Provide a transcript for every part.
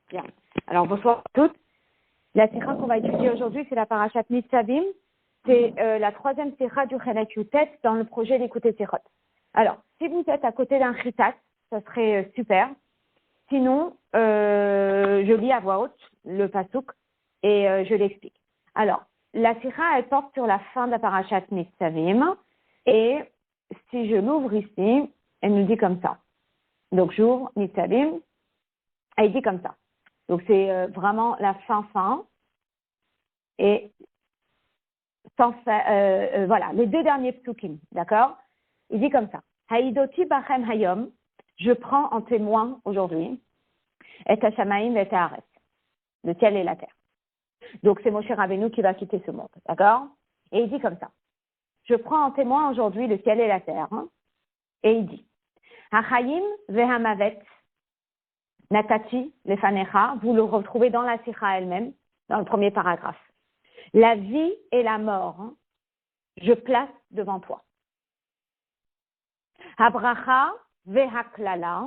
Bien. Alors, bonsoir à toutes. La sikha qu'on va étudier aujourd'hui, c'est la parashat Nitzavim. C'est la troisième sikha du Chelek Yutet dans le projet d'écouter Sirot. Alors, si vous êtes à côté d'un chitat, ça serait super. Sinon, je lis à voix haute le pasuk et je l'explique. Alors, la sikha, elle porte sur la fin de la parashat Nitzavim. Et si je l'ouvre ici, elle nous dit comme ça. Donc, j'ouvre Nitzavim. Elle dit comme ça. Donc, c'est vraiment la fin. Et voilà, les deux derniers psukim, d'accord? Il dit comme ça. Haïdoti bachem hayom, je prends en témoin aujourd'hui, et hashamaim et haaretz, le ciel et la terre. Donc, c'est Moshe Rabbeinu qui va quitter ce monde, d'accord? Et il dit comme ça. Je prends en témoin aujourd'hui le ciel et la terre. Hein? Et il dit, Hachayim vehamavet, Natati, lefanecha, vous le retrouvez dans la sikha elle-même, dans le premier paragraphe. La vie et la mort, hein, je place devant toi. Habracha vehaklala,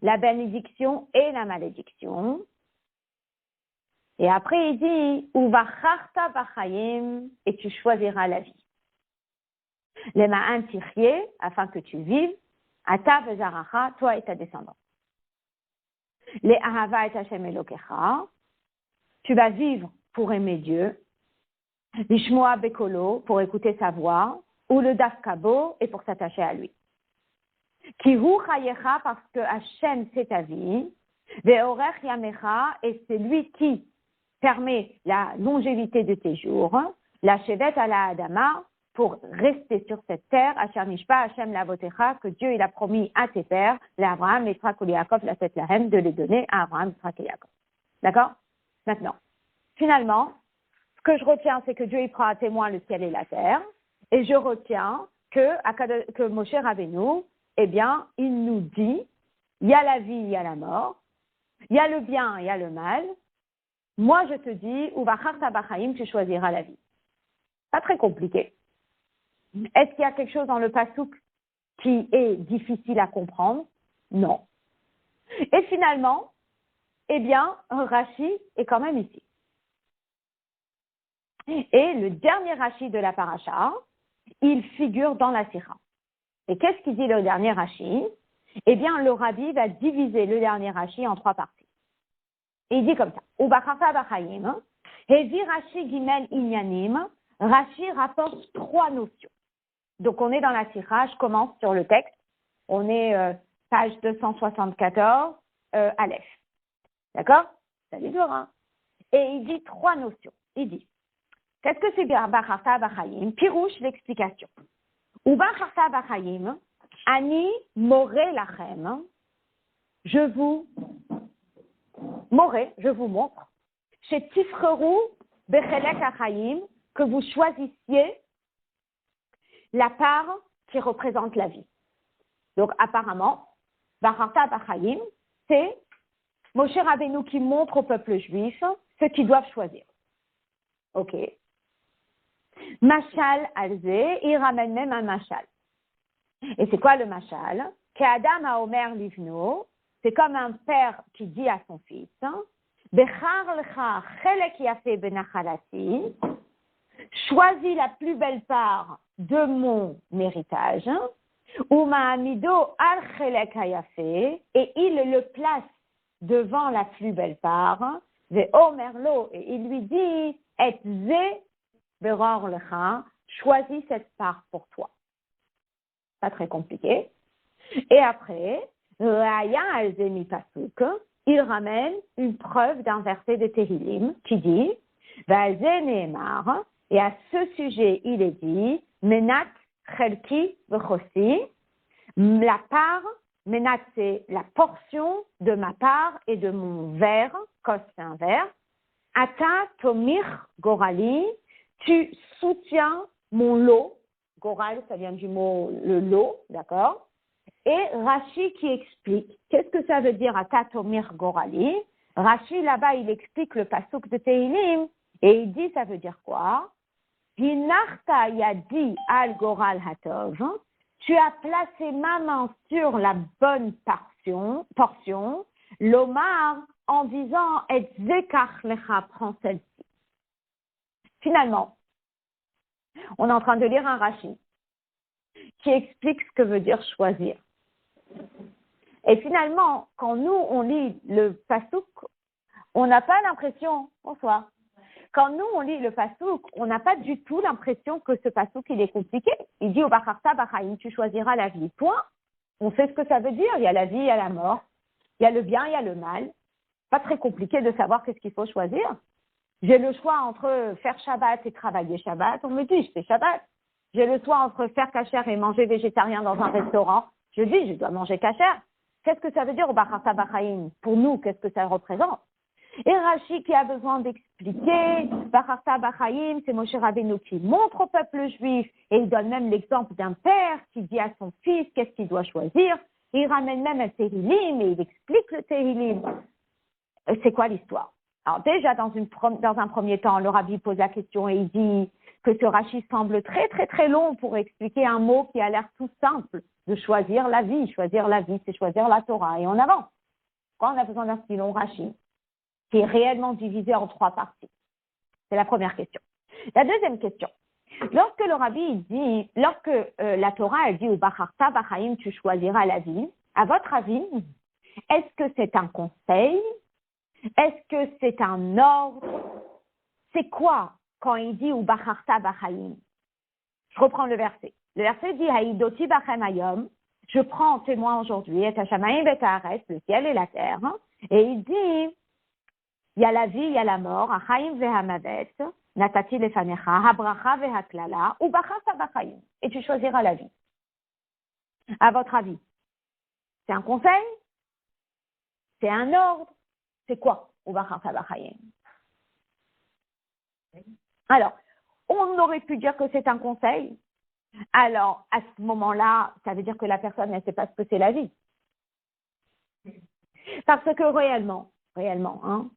la bénédiction et la malédiction. Et après il dit, uvacharta bachayim, et tu choisiras la vie. Les ma'an tichye, afin que tu vives, ata vezaracha, toi et ta descendance. Les ahava et Hashem Elokecha, tu vas vivre pour aimer Dieu. Lishmoa bekolo, pour écouter sa voix, ou le dafkabo, et pour s'attacher à lui. Kihu chayecha, parce que Hashem c'est ta vie. Ve'orech yamecha, et c'est lui qui permet la longévité de tes jours. La shevet ala adama, pour rester sur cette terre, Asher nishpa Hashem lavotecha, que Dieu il a promis à tes pères, l'Abraham, Yitzhak et Yaakov, la tête lahem, de les donner à Abraham, Yitzhak et Yaakov. D'accord? Maintenant, finalement, ce que je retiens, c'est que Dieu il prend à témoin le ciel et la terre, et je retiens que Moshe Rabbeinu, eh bien, il nous dit, il y a la vie, il y a la mort, il y a le bien, il y a le mal. Moi, je te dis, uvacharta bachayim, tu choisiras la vie. Pas très compliqué. Est-ce qu'il y a quelque chose dans le pasuk qui est difficile à comprendre? Non. Et finalement, eh bien, Rashi est quand même ici. Et le dernier Rashi de la paracha, il figure dans la sikha. Et qu'est-ce qu'il dit le dernier Rashi? Eh bien, le Rabbi va diviser le dernier Rashi en trois parties. Et il dit comme ça. Ubacharta bachayim, Hezi Rashi gimel inyanim, Rashi rapporte trois notions. Donc, on est dans la sikha, je commence sur le texte. On est page 274, Aleph. D'accord? Ça dit dur, hein? Et il dit trois notions. Il dit, qu'est-ce que c'est Bacharta bachayim? Pirouche, l'explication. Ou Bacharta bachayim, Ani more lachem, je vous montre, chez Tifreru bechelek achayim, que vous choisissiez la part qui représente la vie. Donc, apparemment, Bacharta bachayim, c'est Moshe Rabbeinu qui montre au peuple juif ce qu'ils doivent choisir. Ok. Machal alze, il ramène même un machal. Et c'est quoi le machal? Qu'Adam a Omer livno, c'est comme un père qui dit à son fils, Bechar lecha chelek yafe benachalati, choisis la plus belle part de mon héritage, ou ma'amido al chelek hayafe, et il le place devant la plus belle part, ve Omer lo, et il lui dit, et ze beror lecha, choisis cette part pour toi. Pas très compliqué. Et après, Raya al-Zemi Pasuk, il ramène une preuve d'un verset de Tehillim qui dit, Nehemar, et à ce sujet, il est dit, Menat Chelki V'chosi, la part, Menat c'est la portion de ma part et de mon verre, kos c'est un verre, Ata Tomir Gorali, tu soutiens mon lot. Goral, ça vient du mot le lot, d'accord? Et Rashi qui explique, qu'est-ce que ça veut dire Ata Tomir Gorali? Rashi, là-bas, il explique le pasuk de Tehillim, et il dit, ça veut dire quoi? Hinarta yadi al Goral hatov, tu as placé ma main sur la bonne portion, l'omar, en disant « Et zekach lecha » prends celle-ci. Finalement, on est en train de lire un Rashi qui explique ce que veut dire choisir. Et finalement, quand nous, on lit le pasouk, on n'a pas l'impression, bonsoir, quand nous, on lit le pasouk, on n'a pas du tout l'impression que ce pasouk, il est compliqué. Il dit au Bacharta Bachaim, tu choisiras la vie. Point. On sait ce que ça veut dire. Il y a la vie, il y a la mort. Il y a le bien, il y a le mal. Pas très compliqué de savoir qu'est-ce qu'il faut choisir. J'ai le choix entre faire Shabbat et travailler Shabbat. On me dit, je fais Shabbat. J'ai le choix entre faire kasher et manger végétarien dans un restaurant. Je dis, je dois manger kasher. Qu'est-ce que ça veut dire au Bacharta Bachaim? Pour nous, qu'est-ce que ça représente? Et Rashi qui a besoin d'expliquer, Bacharta Bachaim, c'est Moshe Rabbeinu qui montre au peuple juif, et il donne même l'exemple d'un père qui dit à son fils qu'est-ce qu'il doit choisir. Il ramène même un Tehillim et il explique le Tehillim. C'est quoi l'histoire? Alors déjà, dans un premier temps, le Rabbi pose la question et il dit que ce Rashi semble très très très long pour expliquer un mot qui a l'air tout simple, de choisir la vie. Choisir la vie, c'est choisir la Torah. Et on avance. Pourquoi on a besoin d'un si long Rashi qui est réellement divisé en 3 parties? C'est la première question. La deuxième question. Lorsque le Rabbi dit, lorsque la Torah elle dit au Bacharta Bachaim, tu choisiras la vie, à votre avis, est-ce que c'est un conseil? Est-ce que c'est un ordre? C'est quoi quand il dit au Bacharta Bachaim? Je reprends le verset. Le verset dit Haïdoti Bachem Hayom, je prends en témoin aujourd'hui, et Hashamaim et Haaretz, le ciel et la terre, et il dit il y a la vie, il y a la mort, Achaim ve'hamavet, natati lefanecha, habracha ve'haklala, ou bacharta bachaim. Et tu choisiras la vie. À votre avis, c'est un conseil? C'est un ordre? C'est quoi, ou bacharta bachaim? Alors, on aurait pu dire que c'est un conseil. Alors, à ce moment-là, ça veut dire que la personne, elle ne sait pas ce que c'est la vie. Parce que réellement, hein,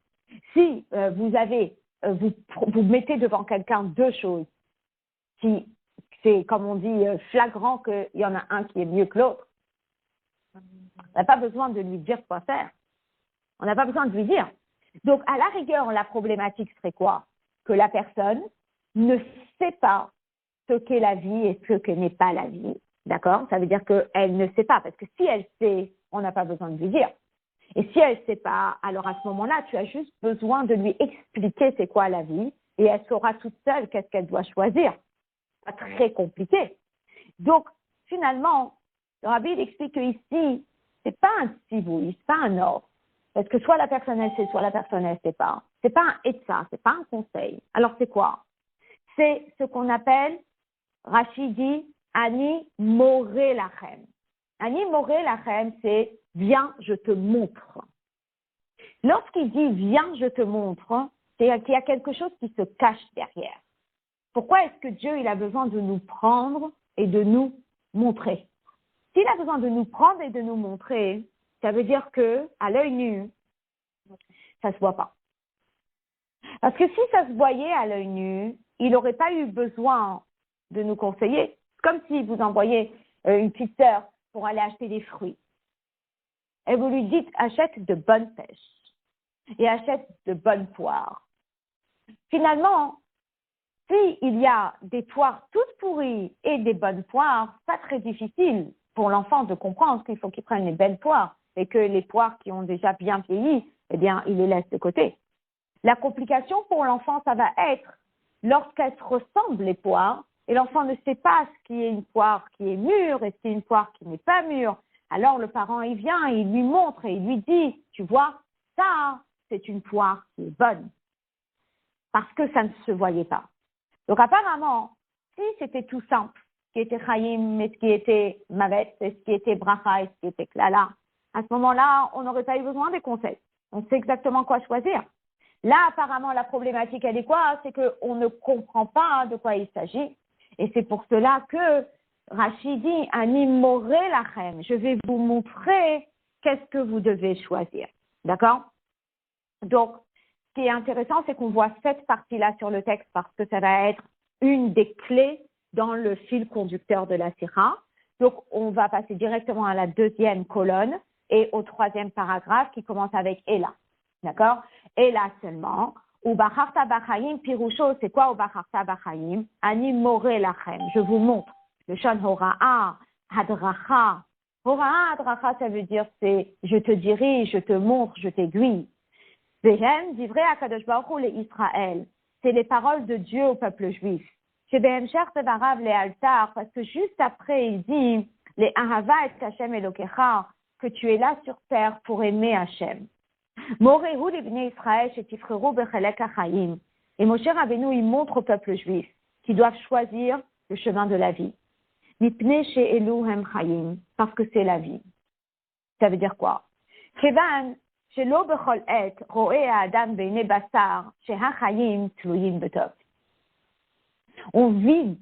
si vous mettez devant quelqu'un 2 choses qui, c'est comme on dit, flagrant qu'il y en a un qui est mieux que l'autre, on n'a pas besoin de lui dire quoi faire. On n'a pas besoin de lui dire. Donc, à la rigueur, la problématique serait quoi? Que la personne ne sait pas ce qu'est la vie et ce que n'est pas la vie. D'accord? Ça veut dire qu'elle ne sait pas. Parce que si elle sait, on n'a pas besoin de lui dire. Et si elle ne sait pas, alors à ce moment-là, tu as juste besoin de lui expliquer c'est quoi la vie et elle saura toute seule qu'est-ce qu'elle doit choisir. Pas très compliqué. Donc, finalement, le Rabbi explique qu'ici, c'est pas un tzivouï, c'est pas un ordre. Parce que soit la personne elle sait, soit la personne elle sait pas. C'est pas un etza, c'est pas un conseil. Alors c'est quoi? C'est ce qu'on appelle, Rashi dit, Ani moré lachem. Ani moré lachem, c'est viens, je te montre. Lorsqu'il dit viens, je te montre, c'est qu'il y a quelque chose qui se cache derrière. Pourquoi est-ce que Dieu il a besoin de nous prendre et de nous montrer? S'il a besoin de nous prendre et de nous montrer, ça veut dire que à l'œil nu, ça se voit pas. Parce que si ça se voyait à l'œil nu, il n'aurait pas eu besoin de nous conseiller. Comme si vous envoyez une petite sœur pour aller acheter des fruits. Et vous lui dites, achète de bonnes pêches et achète de bonnes poires. Finalement, s'il y a des poires toutes pourries et des bonnes poires, pas très difficile pour l'enfant de comprendre qu'il faut qu'il prenne les belles poires et que les poires qui ont déjà bien vieilli, eh bien, il les laisse de côté. La complication pour l'enfant, ça va être lorsqu'elles se ressemblent les poires et l'enfant ne sait pas ce qui est une poire qui est mûre et ce qui est une poire qui n'est pas mûre. Alors le parent, il vient, il lui montre et il lui dit, tu vois, ça, c'est une poire qui est bonne. Parce que ça ne se voyait pas. Donc apparemment, si c'était tout simple, ce qui était Chaim et ce qui était Mavet, et ce qui était Bracha et ce qui était Klala, à ce moment-là, on n'aurait pas eu besoin des conseils. On sait exactement quoi choisir. Là, apparemment, la problématique, elle est quoi? C'est qu'on ne comprend pas de quoi il s'agit. Et c'est pour cela que Rashi dit, Ani moré lachem, je vais vous montrer qu'est-ce que vous devez choisir. D'accord? Donc, ce qui est intéressant, c'est qu'on voit cette partie-là sur le texte parce que ça va être une des clés dans le fil conducteur de la Sira. Donc, on va passer directement à la 2e colonne et au 3e paragraphe qui commence avec Ela. D'accord? Et là seulement, Ubacharta bachayim pirusho, c'est quoi Ubacharta bachayim? Ani more lachem, je vous montre. Le shon hora'a, hadracha. Hora'a, hadracha, ça veut dire c'est je te dirige, je te montre, je t'aiguille. Vehem, divrei HaKadosh Baruch Hu le Israël. C'est les paroles de Dieu au peuple juif. Chez Behem Sher Tevarav le altar, parce que juste après il dit les Ahava et Hashem Elokecha, que tu es là sur terre pour aimer Hashem. Morehu libnei Israël shetifreru bechelek hachayim. Et Moshe Rabbeinu, il montre au peuple juif qu'ils doivent choisir le chemin de la vie. Mipnei she'elu hem chayim, parce que c'est la vie. Ça veut dire quoi? Kevan shelo bechol et ro'eh ha'adam beinei basar shehachayim tluyim betov. On vit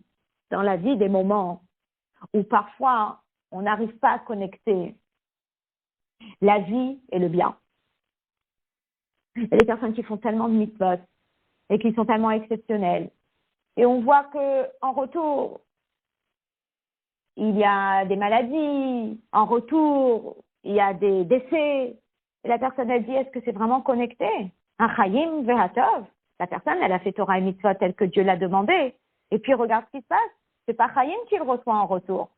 dans la vie des moments où parfois on n'arrive pas à connecter la vie et le bien. Il y a des personnes qui font tellement de mitzvot et qui sont tellement exceptionnelles. Et on voit que en retour, il y a des maladies, en retour, il y a des décès. Et la personne, elle dit, est-ce que c'est vraiment connecté? Un chayim vehatov. La personne, elle a fait Torah et mitzvot tel que Dieu l'a demandé. Et puis, regarde ce qui se passe. C'est pas chayim qu'il reçoit en retour.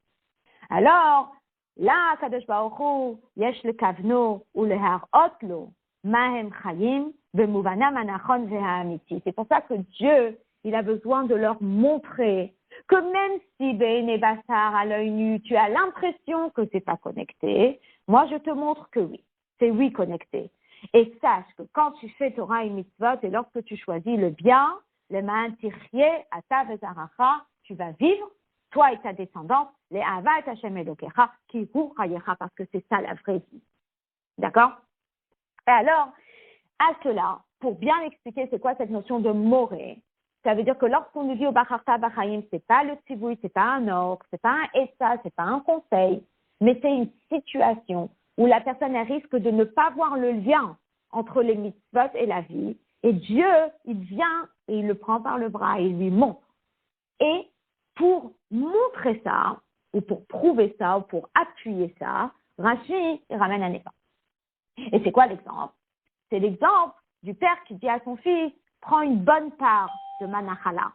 Alors, là, Kadosh Baruch Hu, yesh le kavno ou le harot lo. Mahem chayim b'muvanam anachon ve'ha'amiti. C'est pour ça que Dieu, il a besoin de leur montrer que même si Be'enei Basar, à l'œil nu, tu as l'impression que c'est pas connecté, moi je te montre que oui, c'est oui connecté. Et sache que quand tu fais Torah et mitzvot et lorsque tu choisis le bien, le ma'an tirchie, ata vezaracha, tu vas vivre, toi et ta descendance, les Ahava et Hashem Elokecha, qui hu chayecha, parce que c'est ça la vraie vie. D'accord? Et alors, à cela, pour bien expliquer c'est quoi cette notion de moré, ça veut dire que lorsqu'on nous dit au Bacharta Bachayim, c'est pas le tzivouï, c'est pas un ordre, c'est pas un essa, c'est pas un conseil, mais c'est une situation où la personne elle risque de ne pas voir le lien entre les mitzvot et la vie. Et Dieu, il vient et il le prend par le bras et il lui montre. Et pour montrer ça, ou pour prouver ça, ou pour appuyer ça, Rashi il ramène un exemple. Et c'est quoi l'exemple? C'est l'exemple du père qui dit à son fils, prends une bonne part de ma nachala,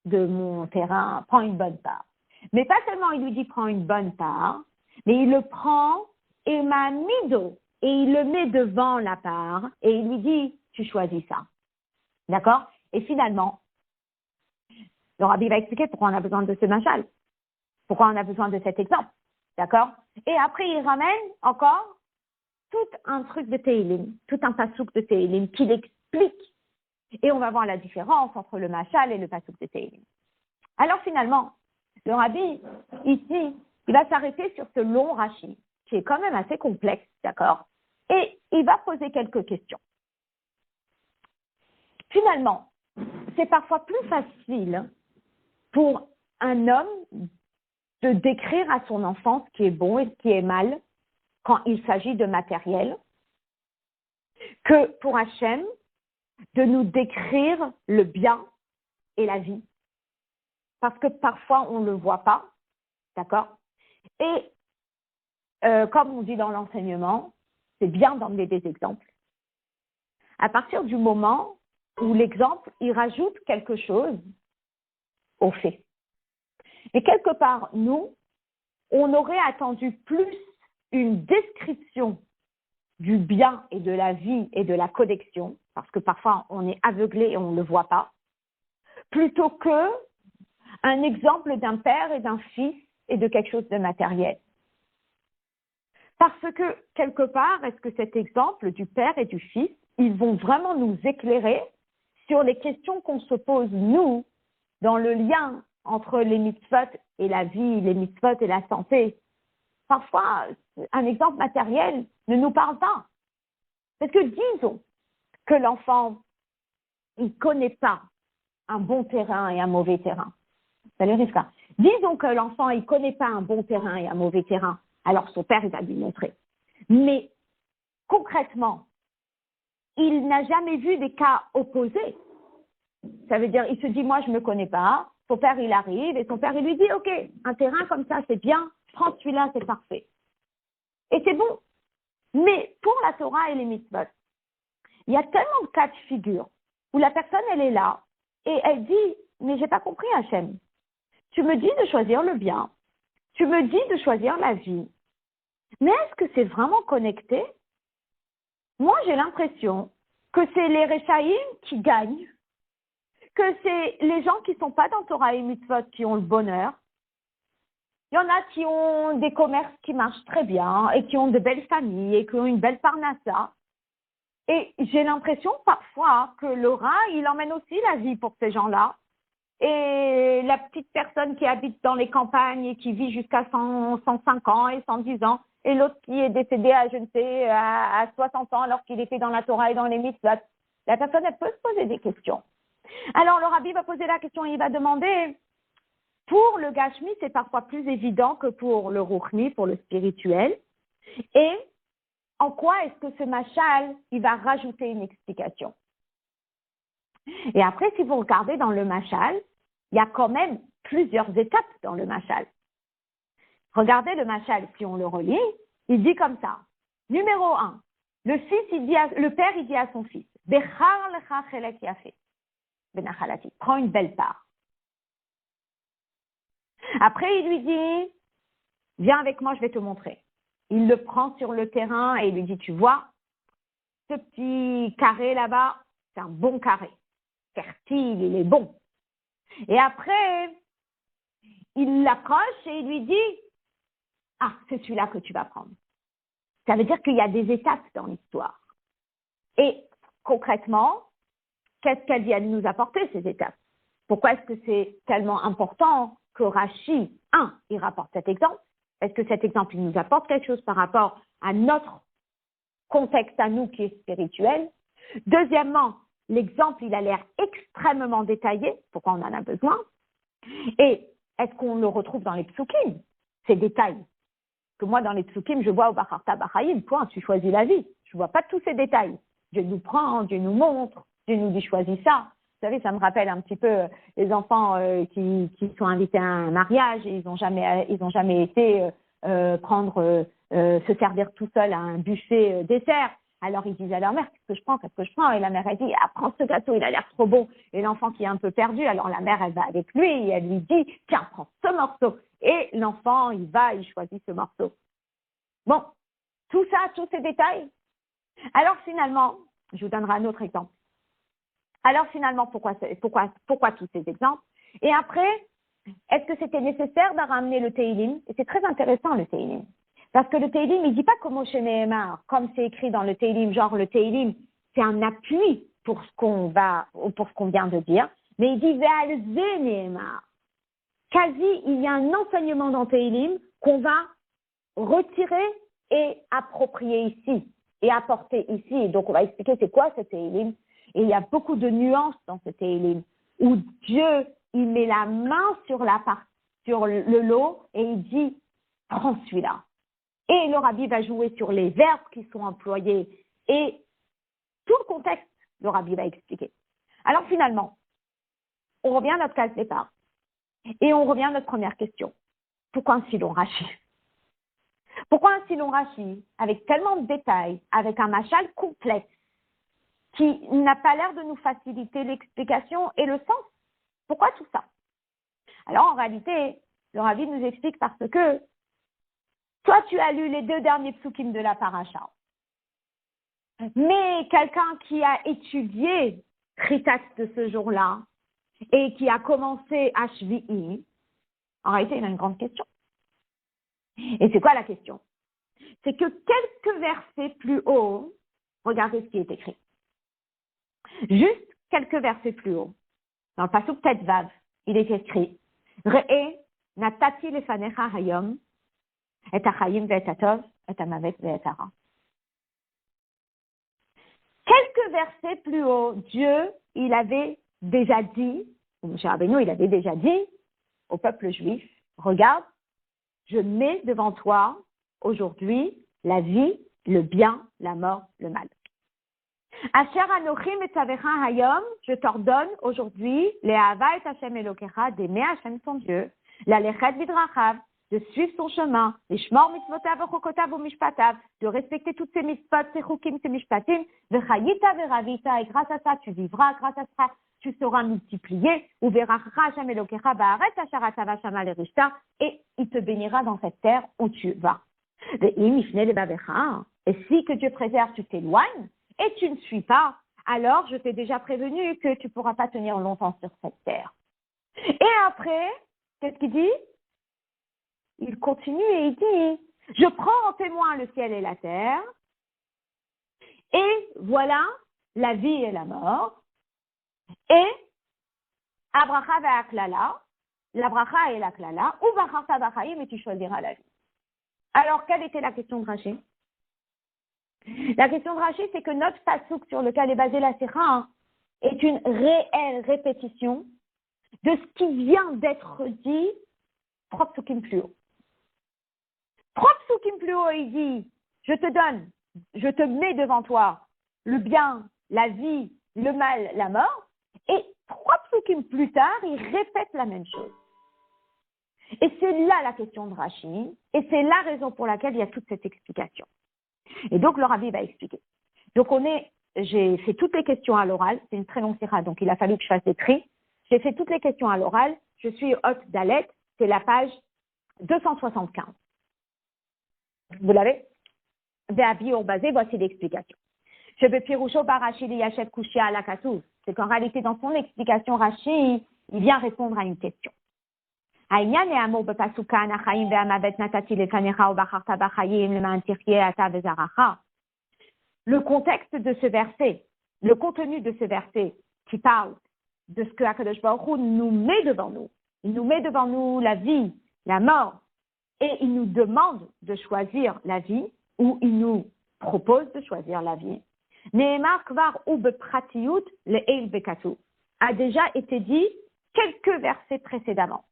de mon terrain, prends une bonne part. Mais pas seulement il lui dit prends une bonne part, mais il le prend et m'a mis d'eau, et il le met devant la part, et il lui dit, tu choisis ça. D'accord? Et finalement, le rabbi va expliquer pourquoi on a besoin de ce machal, pourquoi on a besoin de cet exemple. D'accord? Et après, il ramène encore tout un truc de Teilim, tout un pasouk de Teilim qui l'explique. Et on va voir la différence entre le machal et le pasouk de Teilim. Alors finalement, le rabbi, ici, il va s'arrêter sur ce long Rashi, qui est quand même assez complexe, d'accord? Et il va poser quelques questions. Finalement, c'est parfois plus facile pour un homme de décrire à son enfant ce qui est bon et ce qui est mal quand il s'agit de matériel, que pour Hachem, de nous décrire le bien et la vie. Parce que parfois, on ne le voit pas, d'accord? Et comme on dit dans l'enseignement, c'est bien d'emmener des exemples. À partir du moment où l'exemple, il rajoute quelque chose au fait. Et quelque part, nous, on aurait attendu plus une description du bien et de la vie et de la connexion, parce que parfois on est aveuglé et on ne le voit pas, plutôt que un exemple d'un père et d'un fils et de quelque chose de matériel. Parce que, quelque part, est-ce que cet exemple du père et du fils, ils vont vraiment nous éclairer sur les questions qu'on se pose, nous, dans le lien entre les mitzvot et la vie, les mitzvot et la santé. Parfois, un exemple matériel ne nous parle pas. Parce que disons que l'enfant, il ne connaît pas un bon terrain et un mauvais terrain. Ça lui arrive ça. Disons que l'enfant, il ne connaît pas un bon terrain et un mauvais terrain. Alors son père, il va lui montrer. Mais concrètement, il n'a jamais vu des cas opposés. Ça veut dire, il se dit, moi, je ne me connais pas. Son père, il arrive et son père, il lui dit, OK, un terrain comme ça, c'est bien. Prends celui-là, c'est parfait. Et c'est bon. Mais pour la Torah et les mitzvot, il y a tellement de cas de figure où la personne, elle est là et elle dit, mais j'ai pas compris Hachem. Tu me dis de choisir le bien. Tu me dis de choisir la vie. Mais est-ce que c'est vraiment connecté? Moi, j'ai l'impression que c'est les Rechaïm qui gagnent, que c'est les gens qui sont pas dans Torah et Mitzvot qui ont le bonheur. Il y en a qui ont des commerces qui marchent très bien et qui ont de belles familles et qui ont une belle parnassa. Et j'ai l'impression parfois que le rat, il emmène aussi la vie pour ces gens-là. Et la petite personne qui habite dans les campagnes et qui vit jusqu'à 105 ans et 110 ans, et l'autre qui est décédé à, je ne sais, à 60 ans alors qu'il était dans la Torah et dans les mitzvot, la personne, elle peut se poser des questions. Alors le rabbi va poser la question et il va demander, pour le gashmi, c'est parfois plus évident que pour le ruchni, pour le spirituel. Et en quoi est-ce que ce machal, il va rajouter une explication? Et après, si vous regardez dans le machal, il y a quand même plusieurs étapes dans le machal. Regardez le machal, si on le relit, il dit comme ça. Numéro 1, le père, il dit à son fils, Bechar lecha chelek yafé, benachalati, prends une belle part. Après, il lui dit, viens avec moi, je vais te montrer. Il le prend sur le terrain et il lui dit, tu vois, ce petit carré là-bas, c'est un bon carré. Fertile, il est bon. Et après, il l'approche et il lui dit, ah, c'est celui-là que tu vas prendre. Ça veut dire qu'il y a des étapes dans l'histoire. Et concrètement, qu'est-ce qu'elle vient nous apporter, ces étapes? Pourquoi est-ce que c'est tellement important que Rashi, il rapporte cet exemple? Est-ce que cet exemple, il nous apporte quelque chose par rapport à notre contexte à nous qui est spirituel? Deuxièmement, l'exemple, il a l'air extrêmement détaillé. Pourquoi on en a besoin? Et est-ce qu'on le retrouve dans les psukim? Ces détails. Que moi, dans les psukim, je vois au Bacharta Bachayim, point, tu choisis la vie. Je vois pas tous ces détails. Dieu nous prend, Dieu nous montre, Dieu nous dit choisis ça. Vous savez, ça me rappelle un petit peu les enfants qui sont invités à un mariage et ils ont jamais été se servir tout seul à un buffet dessert. Alors ils disent à leur mère, qu'est-ce que je prends? Et la mère, elle dit, prends ce gâteau, il a l'air trop bon. Et l'enfant qui est un peu perdu, alors la mère, elle va avec lui et elle lui dit, tiens, prends ce morceau. Et l'enfant, il choisit ce morceau. Bon, tout ça, tous ces détails. Alors finalement, je vous donnerai un autre exemple. Alors finalement, pourquoi tous ces exemples? Et après, est-ce que c'était nécessaire de ramener le Teilim? Et c'est très intéressant le Teilim. Parce que le Teilim, il dit pas comme Moshe Nehemar, comme c'est écrit dans le Teilim, genre le Teilim, c'est un appui pour ce qu'on vient de dire, mais il dit Ve'alze Nehemar. Quasi, il y a un enseignement dans Teilim qu'on va retirer et approprier ici, et apporter ici. Et donc, on va expliquer c'est quoi ce Teilim. Et il y a beaucoup de nuances dans ce Teilim, où Dieu, il met la main sur le lot et il dit, prends celui-là. Et le rabbi va jouer sur les verbes qui sont employés et tout le contexte, le rabbi va expliquer. Alors finalement, on revient à notre case départ et on revient à notre première question. Pourquoi un si long Rashi? Pourquoi un si long Rashi avec tellement de détails, avec un machal complexe qui n'a pas l'air de nous faciliter l'explication et le sens? Pourquoi tout ça? Alors en réalité, le rabbi nous explique parce que toi, tu as lu les 2 derniers psukim de la paracha. Mais quelqu'un qui a étudié Kritat de ce jour-là et qui a commencé Shvi'i, en réalité, il a une grande question. Et c'est quoi la question? C'est que quelques versets plus haut, regardez ce qui est écrit. Juste quelques versets plus haut. Dans le pasuk Tetvav, il est écrit Re'e natati lefanecha hayom et hachayim ve'et hatov et hamavet ve'et hara. Quelques versets plus haut, Dieu, il avait déjà dit, Moshe Rabbeinu, il avait déjà dit au peuple juif, regarde, je mets devant toi aujourd'hui la vie, le bien, la mort, le mal. Asher anochi metzavecha hayom, je t'ordonne aujourd'hui, le'ahava et Hashem Elokecha, d'aimer Hashem son Dieu, l'alechet bidrachav, de suivre son chemin, les shmor mitzvotav v'chokotav u'mishpatav, de respecter toutes ces mitzvot, ces chukim, ces mishpatim, v'chayita v'ravita, et grâce à ça, tu vivras, grâce à ça, tu seras multiplié, ou v'eracha Hashem Elokecha ba'aretz asher atava shama l'erishta, et il te bénira dans cette terre où tu vas. Ve'im ifnei lebavecha, et si que Dieu préserve, tu t'éloignes, et tu ne suis pas, alors je t'ai déjà prévenu que tu ne pourras pas tenir longtemps sur cette terre. Et après, qu'est-ce qu'il dit? Il continue et il dit, je prends en témoin le ciel et la terre, et voilà la vie et la mort, et abracha ve'aklala, la bracha et la klala, ou bacharta b'chaim, et tu choisiras la vie. Alors, quelle était la question de Rashi? La question de Rashi, c'est que notre passouk sur lequel est basée la Sikha est une réelle répétition de ce qui vient d'être dit 3 psukim plus haut. 3 psukim plus haut, il dit, je te mets devant toi le bien, la vie, le mal, la mort, et 3 psukim plus tard, il répète la même chose. Et c'est là la question de Rashi, et c'est la raison pour laquelle il y a toute cette explication. Et donc, le Rabbi va expliquer. Donc, j'ai fait toutes les questions à l'oral. C'est une très longue sira, donc il a fallu que je fasse des tris. J'ai fait toutes les questions à l'oral. Je suis haute d'Alet. C'est la page 275. Vous l'avez? Ve'abi basé, voici l'explication. Je veux piroucho par Rashi liyashet kushia ala katuv. C'est qu'en réalité, dans son explication, Rashi, il vient répondre à une question. Le contexte de ce verset, le contenu de ce verset qui parle de ce que Akadosh Baruch Hu nous met devant nous. Il nous met devant nous la vie, la mort, et il nous demande de choisir la vie, ou il nous propose de choisir la vie. Nehemar kvar u bepratiyut le'el bekatu a déjà été dit quelques versets précédemment.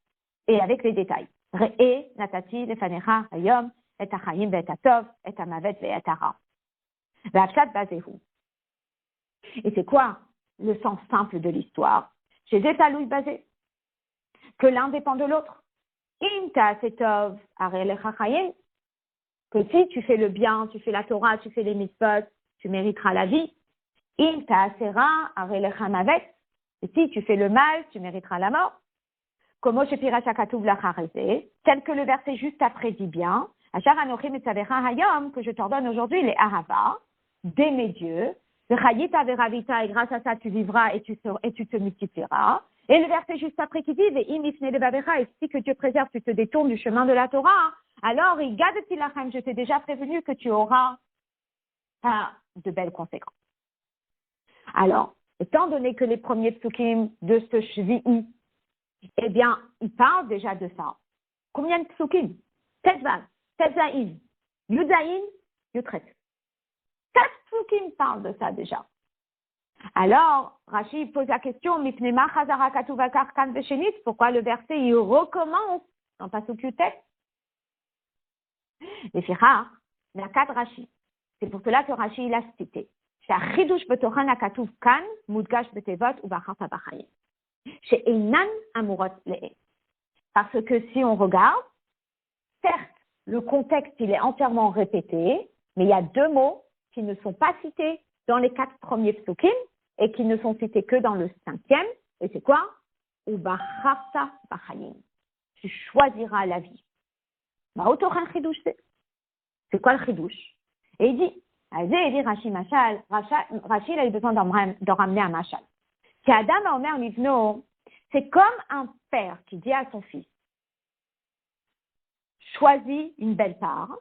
Et avec les détails. Re'e, natati, lefanecha, hayom, et achayim, et atov, et amavet, et atara. Ve'achat bazehu. Et c'est quoi le sens simple de l'histoire? Chez Zetalouy basé. Que l'un dépend de l'autre. Im ta'asetov, arelecha chayim. Que si tu fais le bien, tu fais la Torah, tu fais les mitzvot, tu mériteras la vie. Im ta'asera, arelecha mavet. Et si tu fais le mal, tu mériteras la mort. Tel que le verset juste après dit bien, que je t'ordonne aujourd'hui les ahava, d'aimer Dieu, et grâce à ça tu vivras et tu te multiplieras. Et le verset juste après qui dit, et si que Dieu préserve, tu te détournes du chemin de la Torah, alors je t'ai déjà prévenu que tu auras de belles conséquences. Alors, étant donné que les premiers psukim de ce Shvi'i, eh bien, il parle déjà de ça. Combien de psukim? Tetvav, Tetzaïn, Yudaïn, Yutret. 4 psukim parlent de ça déjà. Alors, Rashi pose la question, pourquoi le verset il recommence dans Pasuk Yutet? Les Fichar, la 4 Rashi. C'est pour cela que Rashi il a cité. Parce que si on regarde, certes, le contexte il est entièrement répété, mais il y a 2 mots qui ne sont pas cités dans les 4 premiers psukim et qui ne sont cités que dans le 5e. Et c'est quoi? Ubacharta b'chayim. Tu choisiras la vie. C'est quoi le chidouche? Et il dit Rashi Machal, Rashi il a eu besoin d'en ramener un Machal. Adam Omer Livno, c'est comme un père qui dit à son fils, choisis une belle part,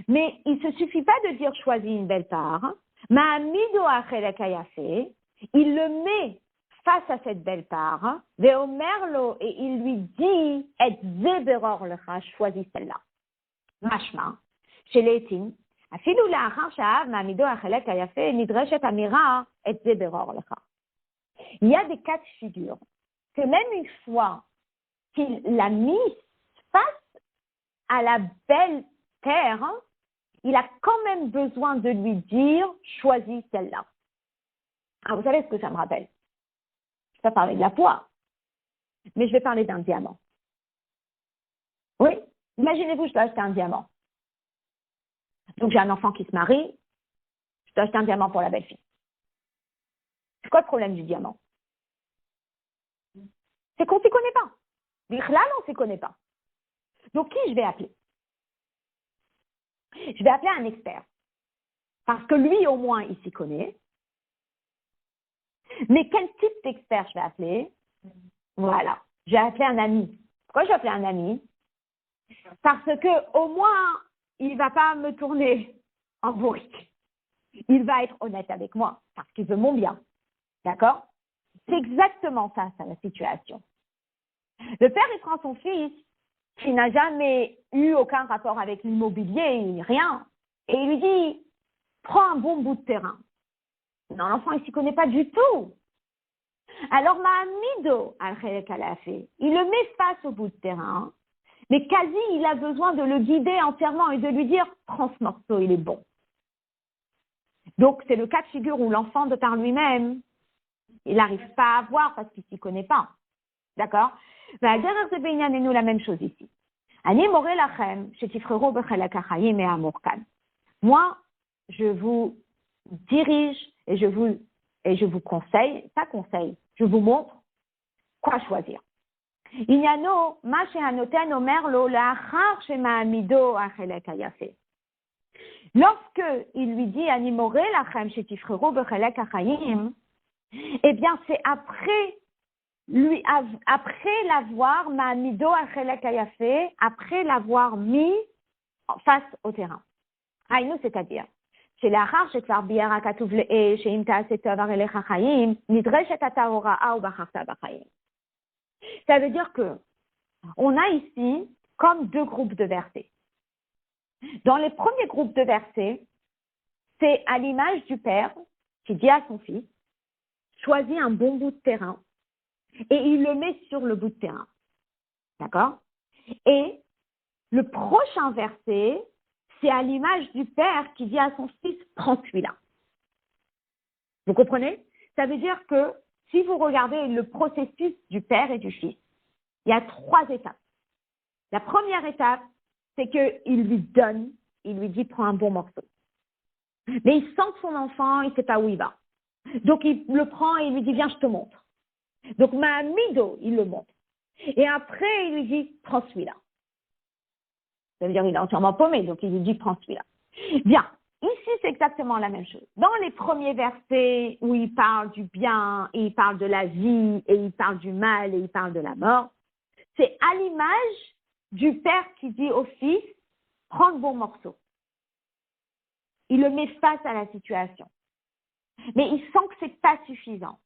mais il ne se suffit pas de dire choisis une belle part, Ma'amido achelek hayafé, il le met face à cette belle part, Veomerlo, et il lui dit, et zeberor lecha, choisis celle-là. Mashma, chez les Etim, אפילו לאחר שאהב מעמידו החלק היפה, נדרשת אמירה את זה ברור לך. Il y a des cas de figure que même une fois qu'il l'a mis face à la belle terre, il a quand même besoin de lui dire choisis celle-là. Alors vous savez ce que ça me rappelle? Je ne vais pas parler de la poire, mais je vais parler d'un diamant. Oui, Imaginez-vous, je dois acheter un diamant. Donc, j'ai un enfant qui se marie, je dois acheter un diamant pour la belle-fille. C'est quoi le problème du diamant? C'est qu'on ne s'y connaît pas. Là, on ne s'y connaît pas. Donc, qui je vais appeler? Je vais appeler un expert. Parce que lui, au moins, il s'y connaît. Mais quel type d'expert je vais appeler? Voilà. Je vais appeler un ami. Pourquoi je vais appeler un ami? Parce que, au moins, il ne va pas me tourner en bourrique. Il va être honnête avec moi. Parce qu'il veut mon bien. D'accord? C'est exactement ça, la situation. Le père, il prend son fils, qui n'a jamais eu aucun rapport avec l'immobilier, rien, et il lui dit, prends un bon bout de terrain. Non, l'enfant, il ne s'y connaît pas du tout. Alors, Mahamido, il le met face au bout de terrain, mais quasi, il a besoin de le guider entièrement et de lui dire, prends ce morceau, il est bon. Donc, c'est le cas de figure où l'enfant, de par lui-même, il n'arrive pas à voir parce qu'il ne s'y connaît pas. D'accord? La même chose ici. Moi, je vous dirige et je vous conseille, pas conseille, je vous montre quoi choisir. Lorsque il lui dit eh bien c'est après l'avoir après l'avoir mis face au terrain. C'est-à-dire, ça veut dire que on a ici comme deux groupes de versets. Dans les premiers groupes de versets, c'est à l'image du père qui dit à son fils, choisis un bon bout de terrain et il le met sur le bout de terrain. D'accord? Et le prochain verset, c'est à l'image du père qui dit à son fils, prends celui-là. Vous comprenez? Ça veut dire que si vous regardez le processus du père et du fils, il y a 3 étapes. La première étape, c'est qu'il lui donne, il lui dit, prends un bon morceau. Mais il sent que son enfant, il ne sait pas où il va. Donc il le prend et il lui dit, viens, je te montre. Donc Mahamido, il le montre. Et après, il lui dit, prends celui-là. Ça veut dire qu'il est entièrement paumé, donc il lui dit, prends celui-là. Bien, ici, c'est exactement la même chose. Dans les premiers versets où il parle du bien, et il parle de la vie, et il parle du mal, et il parle de la mort, c'est à l'image du père qui dit au fils, prends le bon morceau. Il le met face à la situation. Mais il sent que c'est pas suffisant.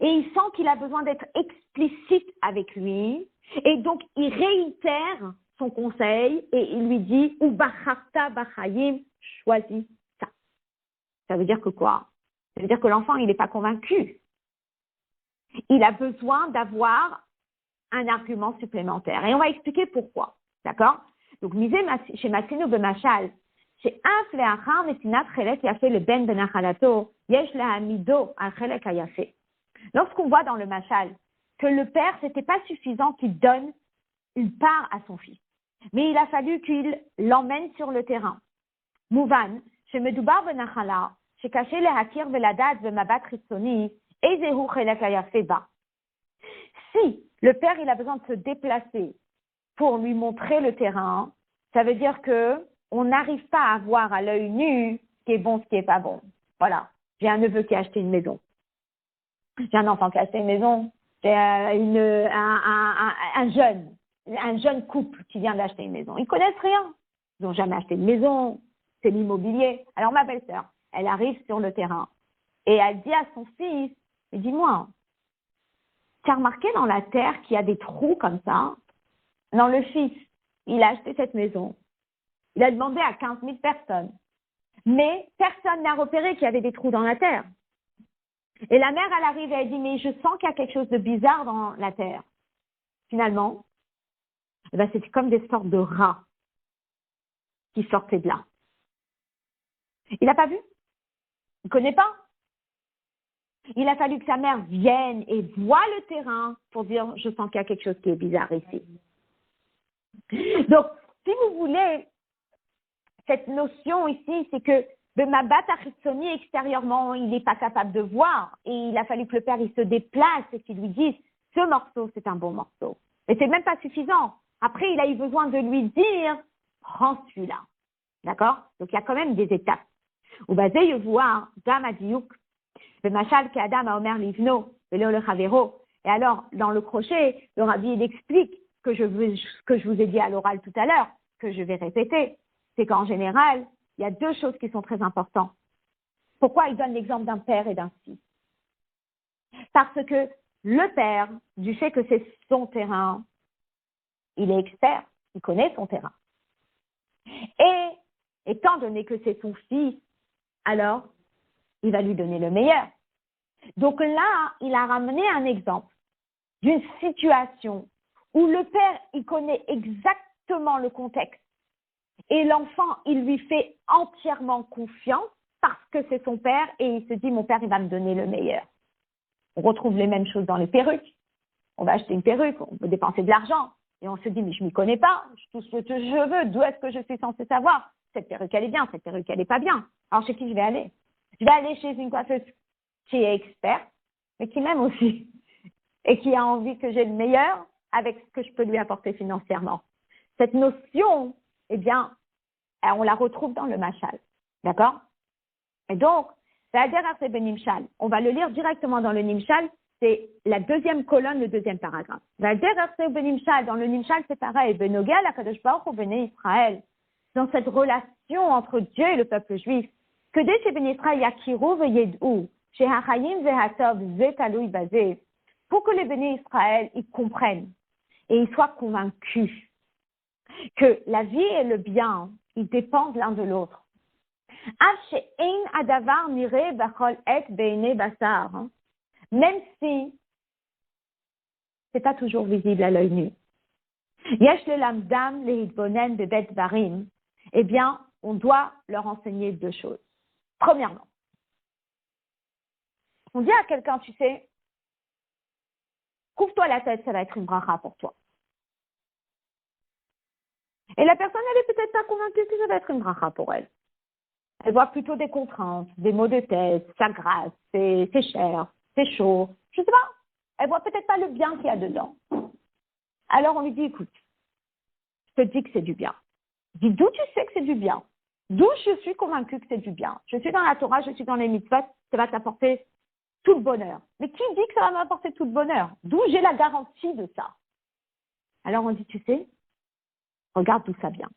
Et il sent qu'il a besoin d'être explicite avec lui. Et donc, il réitère son conseil et il lui dit, ou bacharta bachayim, choisis ça. Ça veut dire que quoi? Ça veut dire que l'enfant, il n'est pas convaincu. Il a besoin d'avoir un argument supplémentaire. Et on va expliquer pourquoi. D'accord? Donc, chez Massino Bemachal, chez Af Leachar Netinat Chelek Yafé le Ben Benachalato, Yesh Lahamido Al Chelek Ayafé. Lorsqu'on voit dans le Machal que le père, c'était pas suffisant qu'il donne une part à son fils, mais il a fallu qu'il l'emmène sur le terrain. Mouvan, chez Medoubar Benachala, chez Caché Lehakir Veladad Vemabat Ritsoni, Ezehu Chelek Ayafé Ba. Si le père, il a besoin de se déplacer pour lui montrer le terrain, ça veut dire que on n'arrive pas à voir à l'œil nu ce qui est bon, ce qui est pas bon. Voilà. J'ai un neveu qui a acheté une maison. J'ai un enfant qui a acheté une maison. J'ai un jeune couple qui vient d'acheter une maison. Ils connaissent rien. Ils n'ont jamais acheté de maison. C'est l'immobilier. Alors ma belle-sœur, elle arrive sur le terrain et elle dit à son fils, mais dis-moi, tu as remarqué dans la terre qu'il y a des trous comme ça? Non, le fils, il a acheté cette maison. Il a demandé à 15 000 personnes. Mais personne n'a repéré qu'il y avait des trous dans la terre. Et la mère, elle arrive et elle dit, mais je sens qu'il y a quelque chose de bizarre dans la terre. Finalement, eh ben, c'était comme des sortes de rats qui sortaient de là. Il n'a pas vu. Il ne connaît pas. Il a fallu que sa mère vienne et voie le terrain pour dire, je sens qu'il y a quelque chose qui est bizarre ici. Donc, si vous voulez, cette notion ici, c'est que Bemabat Achitsoni, extérieurement, il n'est pas capable de voir. Et il a fallu que le père il se déplace et qu'il lui dise, ce morceau, c'est un bon morceau. Mais c'est même pas suffisant. Après, il a eu besoin de lui dire, prends celui-là. D'accord? Donc, il y a quand même des étapes. Ou basé, je vois, Dam Adiouk, Bemachal Kadam Aomer Livno, Velo le Chavero. Et alors, dans le crochet, le rabbi, il explique que je vous ai dit à l'oral tout à l'heure, que je vais répéter. C'est qu'en général, il y a deux choses qui sont très importantes. Pourquoi il donne l'exemple d'un père et d'un fils? Parce que le père, du fait que c'est son terrain, il est expert, il connaît son terrain. Et étant donné que c'est son fils, alors il va lui donner le meilleur. Donc là, il a ramené un exemple d'une situation où le père, il connaît exactement le contexte et l'enfant, il lui fait entièrement confiance parce que c'est son père et il se dit, mon père, il va me donner le meilleur. On retrouve les mêmes choses dans les perruques. On va acheter une perruque, on peut dépenser de l'argent et on se dit, mais je ne m'y connais pas, tout ce que je veux, d'où est-ce que je suis censée savoir? Cette perruque, elle est bien, cette perruque, elle n'est pas bien. Alors, chez qui je vais aller? Je vais aller chez une coiffeuse qui est experte, mais qui m'aime aussi et qui a envie que j'ai le meilleur avec ce que je peux lui apporter financièrement. Cette notion, eh bien, on la retrouve dans le machal. D'accord? Et donc, c'est Benimshal. On va le lire directement dans le Nimshal. C'est la deuxième colonne, le deuxième paragraphe. Dans le Nimshal, c'est pareil. Benoga, la Kadosh Baruch Hu, Bnei Israël. Dans cette relation entre Dieu et le peuple juif. Que dès chez Bnei Israël, Yakiru ve'yed'u, chez Hachayim ve'hatov ze'talui bazé. Pour que les Bnei Israël, ils comprennent et ils soient convaincus que la vie et le bien, ils dépendent l'un de l'autre. Même si c'est pas toujours visible à l'œil nu. Eh bien, on doit leur enseigner deux choses. Premièrement, on dit à quelqu'un, tu sais, couvre-toi la tête, ça va être une bracha pour toi. Et la personne, elle est peut-être pas convaincue que ça va être une bracha pour elle. Elle voit plutôt des contraintes, des maux de tête, ça grasse, c'est cher, c'est chaud, je sais pas. Elle voit peut-être pas le bien qu'il y a dedans. Alors on lui dit, écoute, je te dis que c'est du bien. Dis d'où tu sais que c'est du bien. D'où je suis convaincue que c'est du bien. Je suis dans la Torah, je suis dans les mitzvot, ça va t'apporter tout le bonheur. Mais qui dit que ça va m'apporter tout le bonheur? D'où j'ai la garantie de ça? Alors on dit, tu sais, regarde d'où ça vient.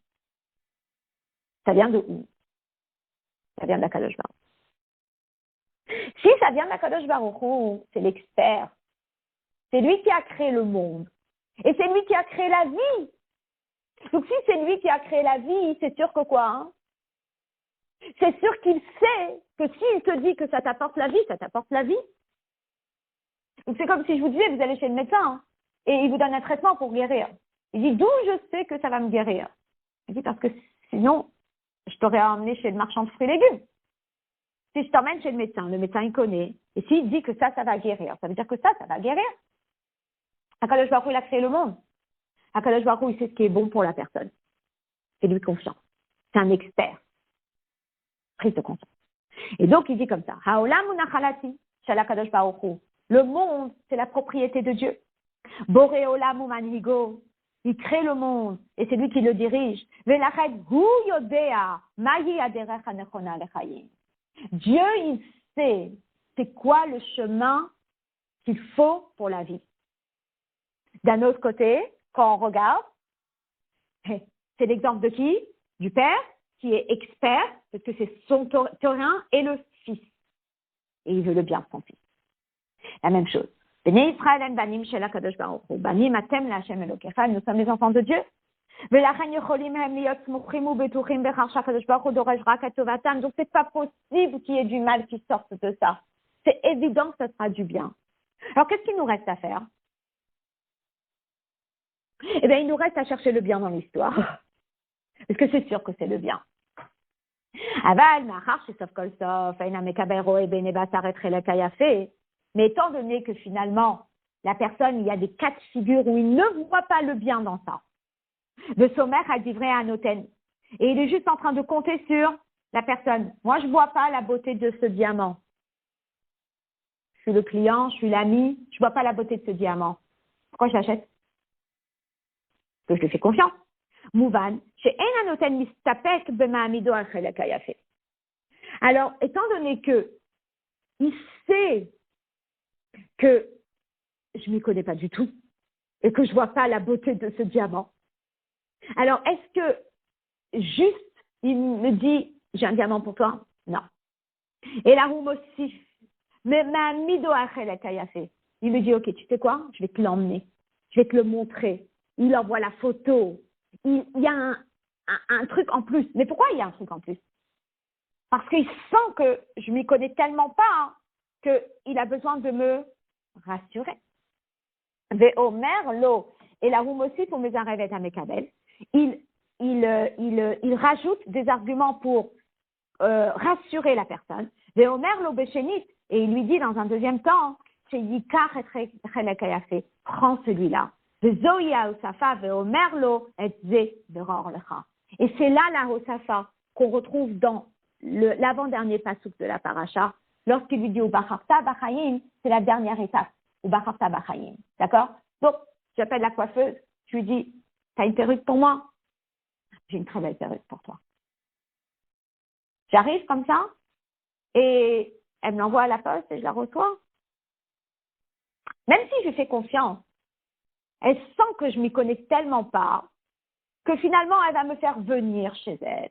Ça vient de où? Ça vient de la Kadosh Baruch Hu. Si ça vient de la Kadosh Baruch Hu, c'est l'expert. C'est lui qui a créé le monde. Et c'est lui qui a créé la vie. Donc si c'est lui qui a créé la vie, c'est sûr que quoi, hein? C'est sûr qu'il sait que s'il te dit que ça t'apporte la vie, ça t'apporte la vie. Donc c'est comme si je vous disais, vous allez chez le médecin hein, et il vous donne un traitement pour guérir. Il dit, d'où je sais que ça va me guérir? Il dit, parce que sinon, je t'aurais emmené chez le marchand de fruits et légumes. Si je t'emmène chez le médecin il connaît. Et s'il dit que ça va guérir, ça veut dire que ça va guérir. Akadosh Baruch Hu, il a créé le monde. Akadosh Baruch Hu, il sait ce qui est bon pour la personne. C'est lui confiant. C'est un expert. Prise de conscience. Et donc, il dit comme ça. Haolam unachalati, shala Kadosh Baruch Hu. Le monde, c'est la propriété de Dieu. Boré olam umanhigo. Il crée le monde et c'est lui qui le dirige. Velachet hu yodea mahi aderech hanechona lechayim. Dieu, il sait c'est quoi le chemin qu'il faut pour la vie. D'un autre côté, quand on regarde, c'est l'exemple de qui? Du père, qui est expert, parce que c'est son terrain, et le fils. Et il veut le bien de son fils. La même chose. Bnei Israël en banim shel HaKadosh Baruch Hu. Banim atem la'Hashem Elokecha. Nous sommes les enfants de Dieu. V'lachen yocholim hem liot smuchim ubetuchim bechar shakadosh Baruch Hu doresh rak et tovatam. Donc c'est pas possible qu'il y ait du mal qui sorte de ça. C'est évident que ce sera du bien. Alors qu'est-ce qu'il nous reste à faire? Eh bien, il nous reste à chercher le bien dans l'histoire. Parce que c'est sûr que c'est le bien. Aval, ma'achar shesov kol sof, eina mekaber roe bene basar et chelek hayafeh. Mais étant donné que finalement, la personne, il y a des cas de figure où il ne voit pas le bien dans ça. Le sommaire a livré un hôtel. Et il est juste en train de compter sur la personne. Moi, je ne vois pas la beauté de ce diamant. Je suis le client, je suis l'ami, je ne vois pas la beauté de ce diamant. Pourquoi je l'achète? Parce que je lui fais confiance. Mouvan, chez un hôtel mistapek b'ma'amido achel kayafé. Alors, étant donné que il sait que je ne m'y connais pas du tout et que je ne vois pas la beauté de ce diamant, alors est-ce que juste il me dit j'ai un diamant pour toi? Non. Et la roue aussi, mais ma'amido achel kayafé. Il me dit ok, tu sais quoi? Je vais te l'emmener, je vais te le montrer. Il envoie la photo. Il y a un truc en plus. Mais pourquoi il y a un truc en plus? Parce qu'il sent que je m'y connais tellement pas qu'il a besoin de me rassurer. Ve'omer lo. Et la roue aussi pour mes arrêts à mes kabel. Il rajoute des arguments pour rassurer la personne. Ve'omer lo beshenit. Et il lui dit dans un deuxième temps, chez Yikar et Chelekayafé, prends celui-là. Ve'zoya usafa ve'omer lo et ze veror lecha. Et c'est là la Hosafa qu'on retrouve dans l'avant-dernier passouk de la paracha, lorsqu'il lui dit Ubacharta Bachayim, c'est la dernière étape, Ubacharta Bachayim. D'accord? Donc, j'appelle la coiffeuse, je lui dis, t'as une perruque pour moi? J'ai une très belle perruque pour toi. J'arrive comme ça, et elle me l'envoie à la poste et je la reçois. Même si je fais confiance, elle sent que je m'y connais tellement pas, que finalement, elle va me faire venir chez elle.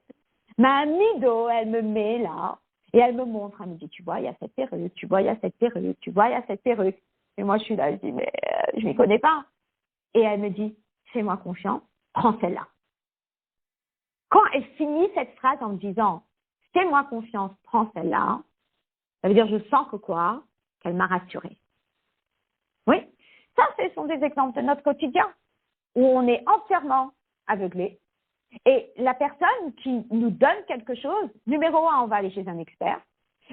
Ma amido, elle me met là, et elle me montre, elle me dit, tu vois, il y a cette perruque, tu vois, il y a cette perruque, tu vois, il y a cette perruque. Et moi, je suis là, je dis, mais je m'y connais pas. Et elle me dit, fais-moi confiance, prends celle-là. Quand elle finit cette phrase en me disant, fais-moi confiance, prends celle-là, ça veut dire, je sens que quoi? Qu'elle m'a rassurée. Oui, ça, ce sont des exemples de notre quotidien, où on est entièrement aveuglé. Et la personne qui nous donne quelque chose, numéro 1, on va aller chez un expert.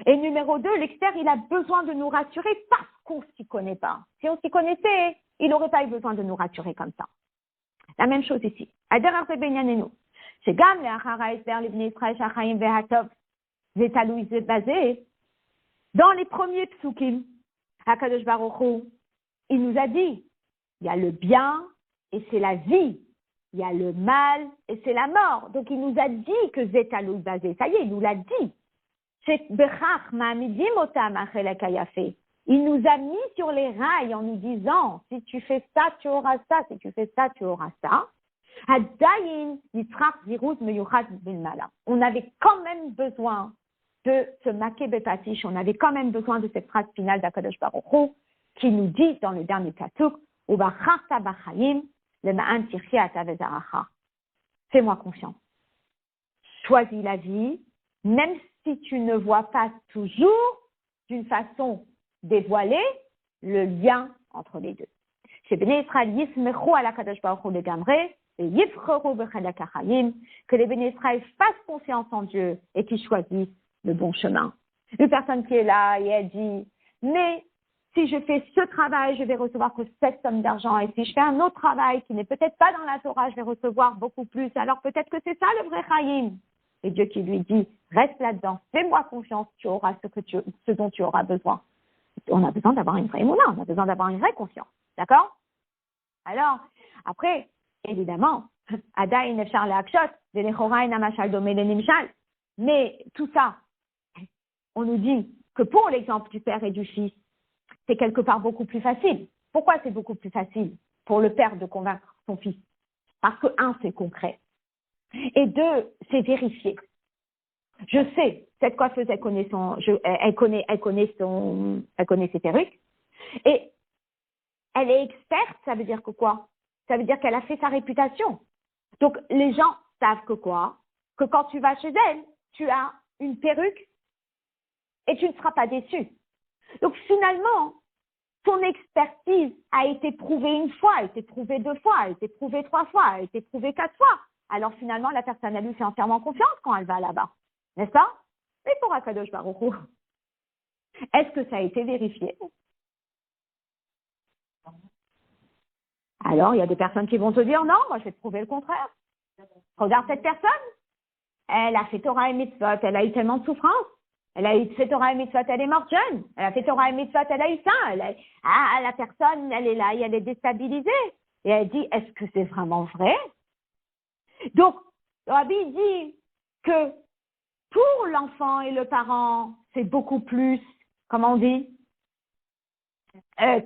Et numéro 2, l'expert, il a besoin de nous rassurer parce qu'on ne s'y connaît pas. Si on s'y connaissait, il n'aurait pas eu besoin de nous rassurer comme ça. La même chose ici. Dans les premiers psukim, Hakadosh Baruch Hu, il nous a dit, il y a le bien et c'est la vie. Il y a le mal et c'est la mort. Donc, il nous a dit que Zétaloui basé. Ça y est, il nous l'a dit. Il nous a mis sur les rails en nous disant, si tu fais ça, tu auras ça. Si tu fais ça, tu auras ça. On avait quand même besoin de ce maké bepatish. On avait quand même besoin de cette phrase finale d'Akadosh Baruch Hu qui nous dit dans le dernier pasuk, Ubacharta bachayim, fais-moi confiance. Choisis la vie, même si tu ne vois pas toujours d'une façon dévoilée le lien entre les deux. Que les Béné Israël fassent confiance en Dieu et qu'ils choisissent le bon chemin. Une personne qui est là et elle dit, mais si je fais ce travail, je vais recevoir que cette somme d'argent. Et si je fais un autre travail qui n'est peut-être pas dans la Torah, je vais recevoir beaucoup plus. Alors peut-être que c'est ça le vrai Chaïm. Et Dieu qui lui dit, reste là-dedans, fais-moi confiance, tu auras ce dont tu auras besoin. On a besoin d'avoir une vraie émouna, on a besoin d'avoir une vraie confiance. D'accord? Alors, après, évidemment, mais tout ça, on nous dit que pour l'exemple du père et du fils, c'est quelque part beaucoup plus facile. Pourquoi c'est beaucoup plus facile pour le père de convaincre son fils? Parce que, un, c'est concret. Et deux, c'est vérifié. Je sais, cette coiffeuse, elle connaît ses perruques. Et elle est experte, ça veut dire que quoi? Ça veut dire qu'elle a fait sa réputation. Donc, les gens savent que quoi? Que quand tu vas chez elle, tu as une perruque et tu ne seras pas déçu. Donc, finalement, ton expertise a été prouvée une fois, a été prouvée 2 fois, a été prouvée 3 fois, a été prouvée 4 fois. Alors, finalement, la personne, elle lui fait entièrement confiance quand elle va là-bas. N'est-ce pas? Mais pour Akadosh Baruch Hu, est-ce que ça a été vérifié? Alors, il y a des personnes qui vont te dire, non, moi je vais te prouver le contraire. Regarde cette personne, elle a fait Torah et Mitzvot, elle a eu tellement de souffrance. Elle a eu fait Torah et Mitzvot, elle est morte jeune. Elle a fait Torah et Mitzvot, elle a eu ça. La personne, elle est là et elle est déstabilisée. Et elle dit, est-ce que c'est vraiment vrai? Donc, le Rabbi dit que pour l'enfant et le parent, c'est beaucoup plus, comment on dit,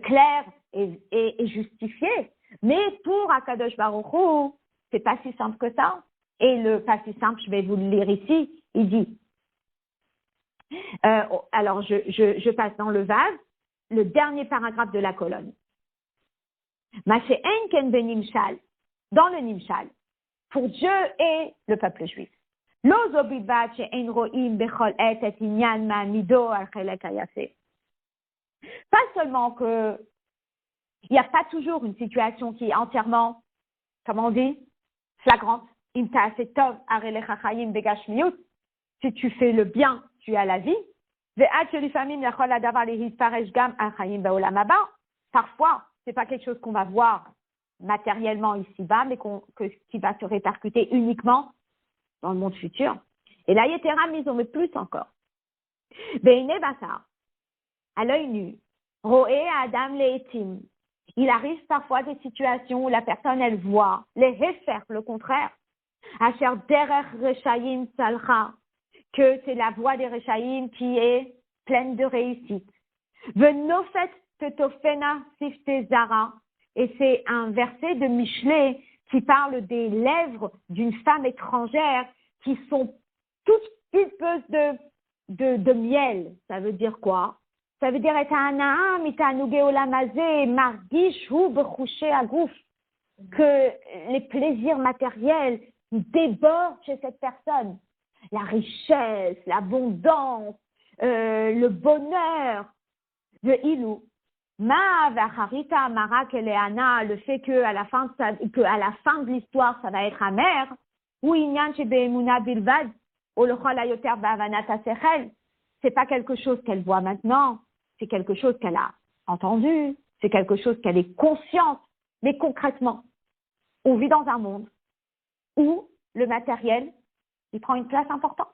clair et justifié. Mais pour Akadosh Baruch Hu, c'est pas si simple que ça. Et le pas si simple, je vais vous le lire ici. Il dit, alors je passe dans le vase, le dernier paragraphe de la colonne. Maché Enken ben Nimshal, dans le Nimshal, pour Dieu et le peuple juif. Pas seulement que il n'y a pas toujours une situation qui est entièrement, comment on dit, flagrante. Si tu fais le bien, tu as la vie. Parfois, c'est pas quelque chose qu'on va voir matériellement ici-bas, mais qui va se répercuter uniquement dans le monde futur. Et là, ils ont mis plus encore. À l'œil nu, Roé Adam Leetim. Il arrive parfois des situations où la personne, elle voit les Hefer, le contraire. Asher Derer Rechaim Salcha, que c'est la voie des Rechaim qui est pleine de réussite. Venofet Tetofena Sifte Zara, et c'est un verset de Michelet qui parle des lèvres d'une femme étrangère qui sont toutes pulpeuses de miel. Ça veut dire quoi? Ça veut dire que les plaisirs matériels débordent chez cette personne. La richesse, l'abondance, le bonheur, le ilou. Le fait qu'à la fin de l'histoire, ça va être amer. C'est pas quelque chose qu'elle voit maintenant. C'est quelque chose qu'elle a entendu, c'est quelque chose qu'elle est consciente, mais concrètement, on vit dans un monde où le matériel, il prend une place importante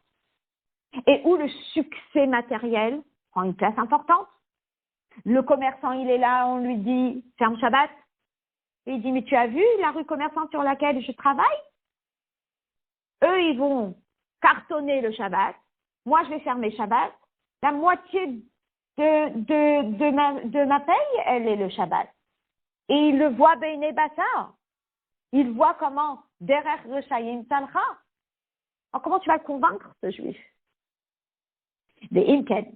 et où le succès matériel prend une place importante. Le commerçant, il est là, on lui dit « ferme Shabbat ». Et il dit « mais tu as vu la rue commerçante sur laquelle je travaille ?» Eux, ils vont cartonner le Shabbat. Moi, je vais fermer Shabbat. La moitié de ma paye, elle est le Shabbat. Et il le voit Beinei Basar. Il voit comment Derer Rechaim Salcha. Alors, comment tu vas le convaincre, ce juif? De Imken.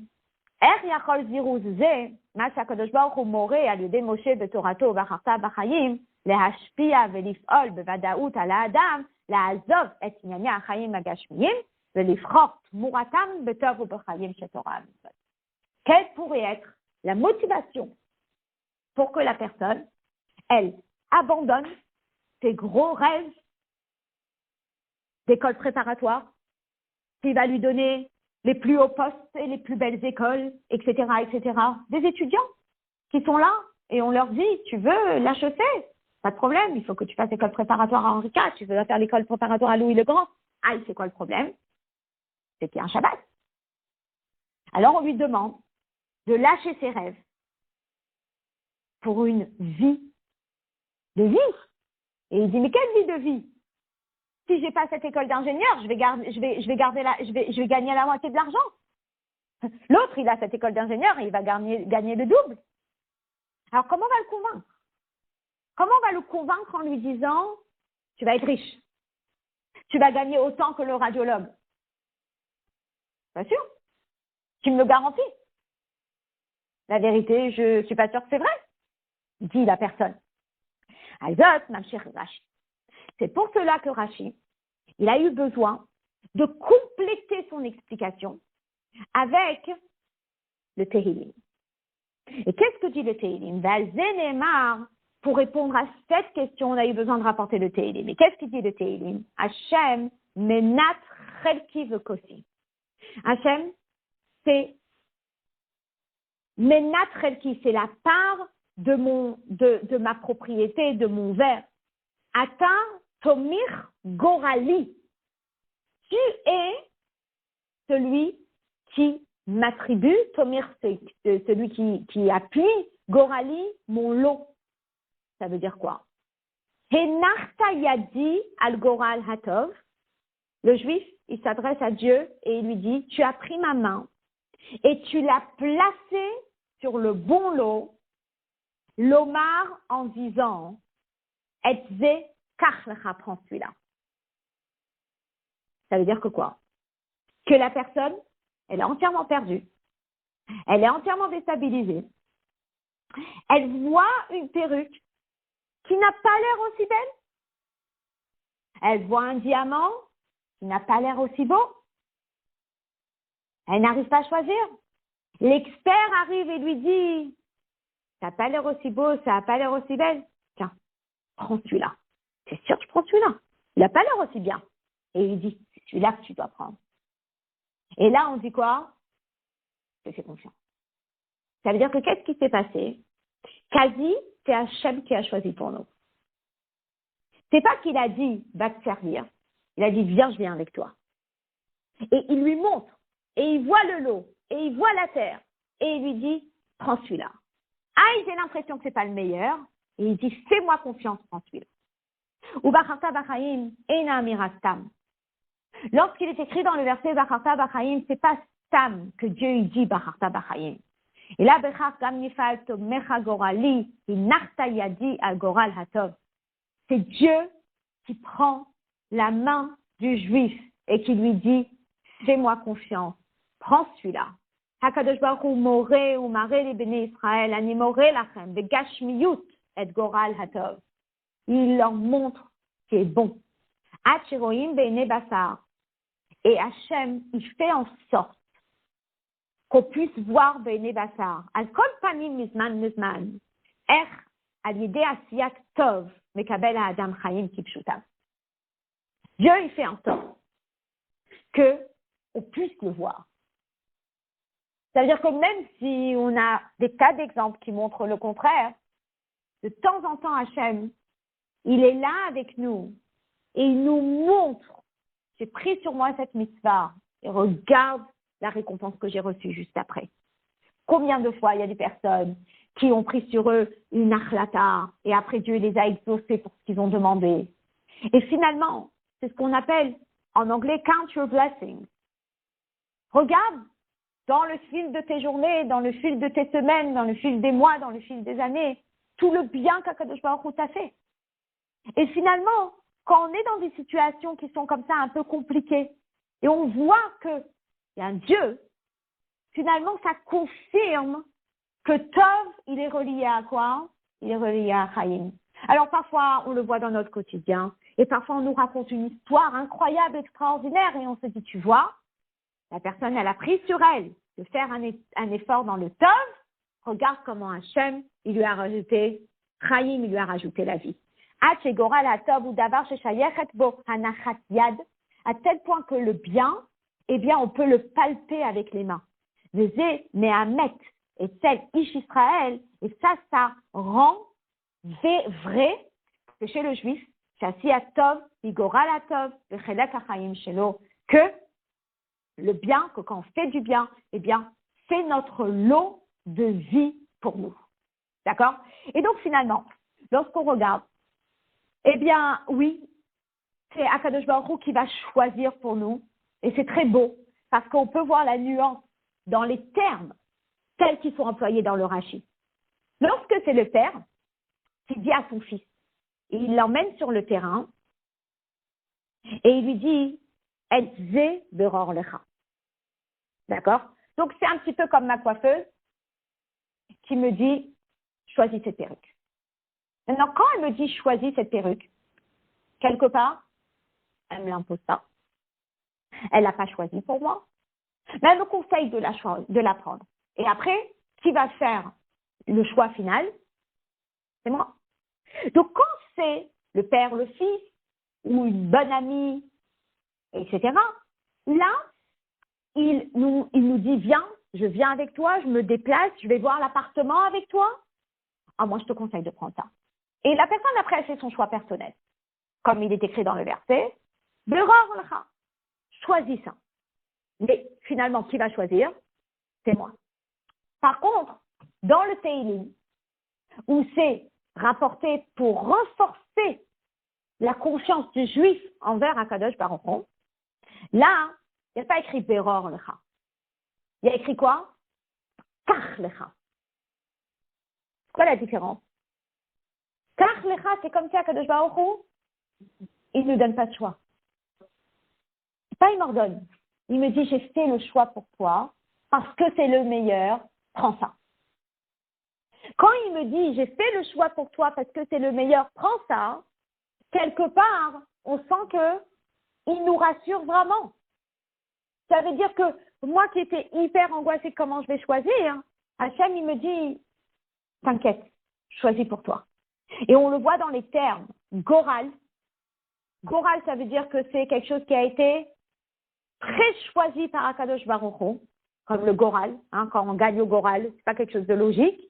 Yachol Ziruz Ze, Ma Shakadosh Baruch Hu Moreh al Yedei Moshe Betorato V'Acharta B'Chayim, Lehashpia Ve'lif'ol Bevadaut al Adam, La'azov et Inyani HaChayim HaGashmiyim, Ve'lifchot Muratam Betov U'B'Chayim Shetorah. Quelle pourrait être la motivation pour que la personne, elle, abandonne ses gros rêves d'école préparatoire, qui va lui donner les plus hauts postes et les plus belles écoles, etc., etc. Des étudiants qui sont là et on leur dit, tu veux l'HEC, pas de problème, il faut que tu fasses l'école préparatoire à Henri IV, tu veux faire l'école préparatoire à Louis le Grand. Ah, c'est quoi le problème? C'est qu'il y a un Shabbat. Alors on lui demande de lâcher ses rêves pour une vie de vie. Et il dit, mais quelle vie de vie? Si j'ai pas cette école d'ingénieur, je vais gagner la moitié de l'argent. L'autre, il a cette école d'ingénieur et il va gagner le double. Alors, comment on va le convaincre? Comment on va le convaincre en lui disant, tu vas être riche. Tu vas gagner autant que le radiologue. Bien sûr. Tu me le garantis. La vérité, je suis pas sûre que c'est vrai, dit la personne. Azot, Mamshir Rashi. C'est pour cela que Rashi, il a eu besoin de compléter son explication avec le Tehillim. Et qu'est-ce que dit le Tehillim? Pour répondre à cette question, on a eu besoin de rapporter le Tehillim. Et qu'est-ce qu'il dit le Tehillim? Hashem menat chelki v'kosi. Hashem, c'est menat chelki, c'est la part de ma propriété, de mon verre. Ata Tomir Gorali. Tu es celui qui m'attribue, Tomir, c'est celui qui appuie, Gorali, mon lot. Ça veut dire quoi? Henachta Yadi al Goral Hatov. Le juif, il s'adresse à Dieu et il lui dit, tu as pris ma main et tu l'as placée sur le bon lot, l'Omar en disant, Etze Kachlecha, prends celui-là. Ça veut dire que quoi? Que la personne, elle est entièrement perdue, elle est entièrement déstabilisée, elle voit une perruque qui n'a pas l'air aussi belle, elle voit un diamant qui n'a pas l'air aussi beau, elle n'arrive pas à choisir. L'expert arrive et lui dit, ça n'a pas l'air aussi beau, ça n'a pas l'air aussi belle. Tiens, prends celui-là. C'est sûr que je prends celui-là. Il n'a pas l'air aussi bien. Et il dit, c'est celui-là que tu dois prendre. Et là, on dit quoi? Je fais confiance. Ça veut dire que qu'est-ce qui s'est passé? Quasi, c'est Hachem qui a choisi pour nous. C'est pas qu'il a dit, va te servir. Il a dit, viens, je viens avec toi. Et il lui montre. Et il voit le lot. Et il voit la terre. Et il lui dit, prends celui-là. Ah, j'ai l'impression que c'est pas le meilleur. Et il dit, fais-moi confiance, prends celui-là. Ou Bacharta Bachaim, Eina Amirastam. Lorsqu'il est écrit dans le verset Bacharta Bachaim, c'est pas Stam que Dieu il dit Bacharta Bachaim. Et là, Bechar Gam Nifal Tomecha Gorali, Inachta Yadi Al Goral Hatov. C'est Dieu qui prend la main du juif et qui lui dit, fais-moi confiance, prends celui-là. Hakadosh Baruch Hu moré ou maré les béné Israël, ani moré lachem, begashmiyut et goral hatov. Il leur montre qui est bon. Hachiroim béné basar. Et Hachem, il fait en sorte qu'on puisse voir béné basar. Al kol panim mizman mizman. Al yedé asiyat tov, mekabel adam chayim kipshutam. Dieu, il fait en sorte qu'on puisse le voir. Ça veut dire que même si on a des tas d'exemples qui montrent le contraire, de temps en temps, Hachem, il est là avec nous et il nous montre, j'ai pris sur moi cette mitzvah et regarde la récompense que j'ai reçue juste après. Combien de fois il y a des personnes qui ont pris sur eux une achlata et après Dieu les a exaucés pour ce qu'ils ont demandé. Et finalement, c'est ce qu'on appelle en anglais count your blessings. Regarde dans le fil de tes journées, dans le fil de tes semaines, dans le fil des mois, dans le fil des années, tout le bien qu'Akadosh Baruch Hu t'a fait. Et finalement, quand on est dans des situations qui sont comme ça un peu compliquées, et on voit qu'il y a un Dieu, finalement ça confirme que Tov, il est relié à quoi? Il est relié à Chaim. Alors parfois, on le voit dans notre quotidien, et parfois on nous raconte une histoire incroyable, extraordinaire, et on se dit, tu vois, la personne, elle a pris sur elle de faire un effort dans le Tov. Regarde comment Hachem, il lui a rajouté, Chaim, il lui a rajouté la vie. À tel point que le bien, eh bien, on peut le palper avec les mains. Mais à mettre, et celle Ish Israël, et ça rend vrai que chez le juif, que le bien, que quand on fait du bien, eh bien, c'est notre lot de vie pour nous. D'accord? Et donc, finalement, lorsqu'on regarde, eh bien, oui, c'est Akadosh Baruch Hu qui va choisir pour nous. Et c'est très beau, parce qu'on peut voir la nuance dans les termes tels qu'ils sont employés dans le Rashi. Lorsque c'est le père qui dit à son fils, et il l'emmène sur le terrain, et il lui dit, Etze beror lecha. D'accord? Donc, c'est un petit peu comme ma coiffeuse qui me dit, choisis cette perruque. Maintenant, quand elle me dit, choisis cette perruque, quelque part, elle ne me l'impose pas. Elle l'a pas choisi pour moi. Mais elle me conseille de la prendre. Et après, qui va faire le choix final? C'est moi. Donc, quand c'est le père, le fils, ou une bonne amie, etc., là, il nous dit, viens, je viens avec toi, je me déplace, je vais voir l'appartement avec toi. ah, moi, je te conseille de prendre ça. Et la personne, après, elle fait son choix personnel. Comme il est écrit dans le verset, Beror lecha, choisis ça. Mais finalement, qui va choisir? C'est moi. Par contre, dans le Teilim, où c'est rapporté pour renforcer la confiance du juif envers Akadosh Baruch Hu, là, il n'y a pas écrit Beror lecha. Il y a écrit quoi? Kach lecha. C'est quoi la différence? Kach lecha, c'est comme si Akadosh Baruch Hu, il ne nous donne pas de choix. Pas il m'ordonne. Il me dit, j'ai fait le choix pour toi parce que c'est le meilleur, prends ça. Quand il me dit, j'ai fait le choix pour toi parce que c'est le meilleur, prends ça, quelque part, on sent que il nous rassure vraiment. Ça veut dire que moi qui étais hyper angoissée de comment je vais choisir, Hachem, il me dit, t'inquiète, choisis pour toi. Et on le voit dans les termes, Goral. Goral, ça veut dire que c'est quelque chose qui a été très choisi par Akadosh Baruch Hu, comme le Goral, quand on gagne au Goral, c'est pas quelque chose de logique.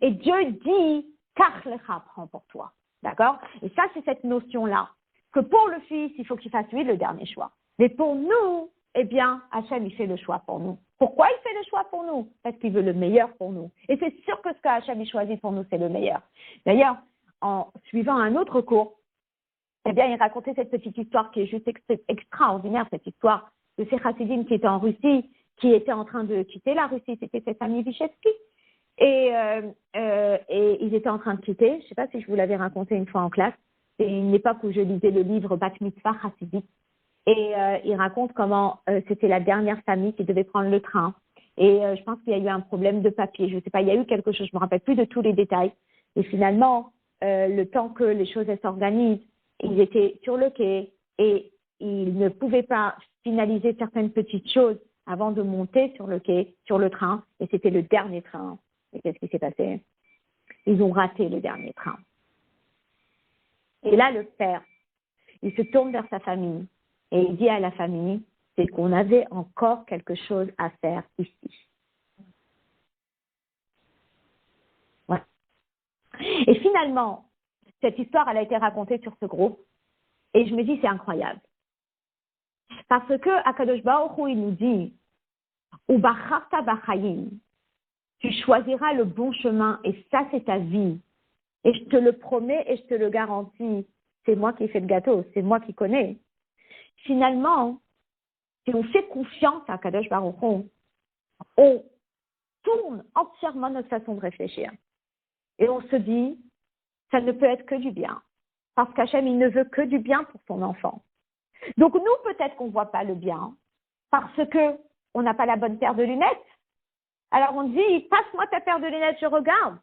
Et Dieu dit, Kach lecha, prends pour toi. D'accord? Et ça, c'est cette notion-là, que pour le fils, il faut qu'il fasse lui le dernier choix. Mais pour nous, eh bien, Hachem, il fait le choix pour nous. Pourquoi il fait le choix pour nous? Parce qu'il veut le meilleur pour nous. Et c'est sûr que ce que Hachem il choisit pour nous, c'est le meilleur. D'ailleurs, en suivant un autre cours, eh bien, il racontait cette petite histoire qui est juste extraordinaire, cette histoire de ces chassidim qui étaient en Russie, qui étaient en train de quitter la Russie. C'était cette famille Vyshevsky. Et ils étaient en train de quitter. Je ne sais pas si je vous l'avais raconté une fois en classe. C'est une époque où je lisais le livre Bat Mitzvah Chassidique. Et il raconte comment c'était la dernière famille qui devait prendre le train. Et je pense qu'il y a eu un problème de papier. Je ne sais pas, il y a eu quelque chose. Je ne me rappelle plus de tous les détails. Et finalement, le temps que les choses s'organisent, ils étaient sur le quai et ils ne pouvaient pas finaliser certaines petites choses avant de monter sur le quai, sur le train. Et c'était le dernier train. Et qu'est-ce qui s'est passé? Ils ont raté le dernier train. Et là, le père, il se tourne vers sa famille et il dit à la famille, c'est qu'on avait encore quelque chose à faire ici. Ouais. Et finalement, cette histoire, elle a été racontée sur ce groupe et je me dis, c'est incroyable. Parce que Akadosh Baruch Hu, il nous dit, Ubacharta bachayim, tu choisiras le bon chemin et ça, c'est ta vie. Et je te le promets et je te le garantis, c'est moi qui fais le gâteau, c'est moi qui connais. Finalement, si on fait confiance à Kadosh Baruch Hu, on tourne entièrement notre façon de réfléchir. Et on se dit, ça ne peut être que du bien. Parce qu'Hachem, il ne veut que du bien pour son enfant. Donc nous, peut-être qu'on ne voit pas le bien, parce que on n'a pas la bonne paire de lunettes. Alors on dit, passe-moi ta paire de lunettes, je regarde.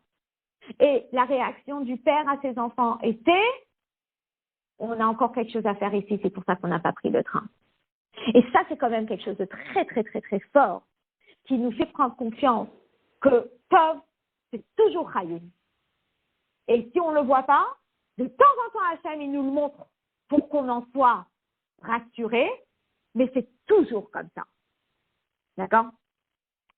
Et la réaction du père à ses enfants était, on a encore quelque chose à faire ici, c'est pour ça qu'on n'a pas pris le train. Et ça, c'est quand même quelque chose de très, très, très, très fort qui nous fait prendre confiance que Tov, c'est toujours Chayoum. Et si on ne le voit pas, de temps en temps, Hachem, il nous le montre pour qu'on en soit rassuré, mais c'est toujours comme ça. D'accord?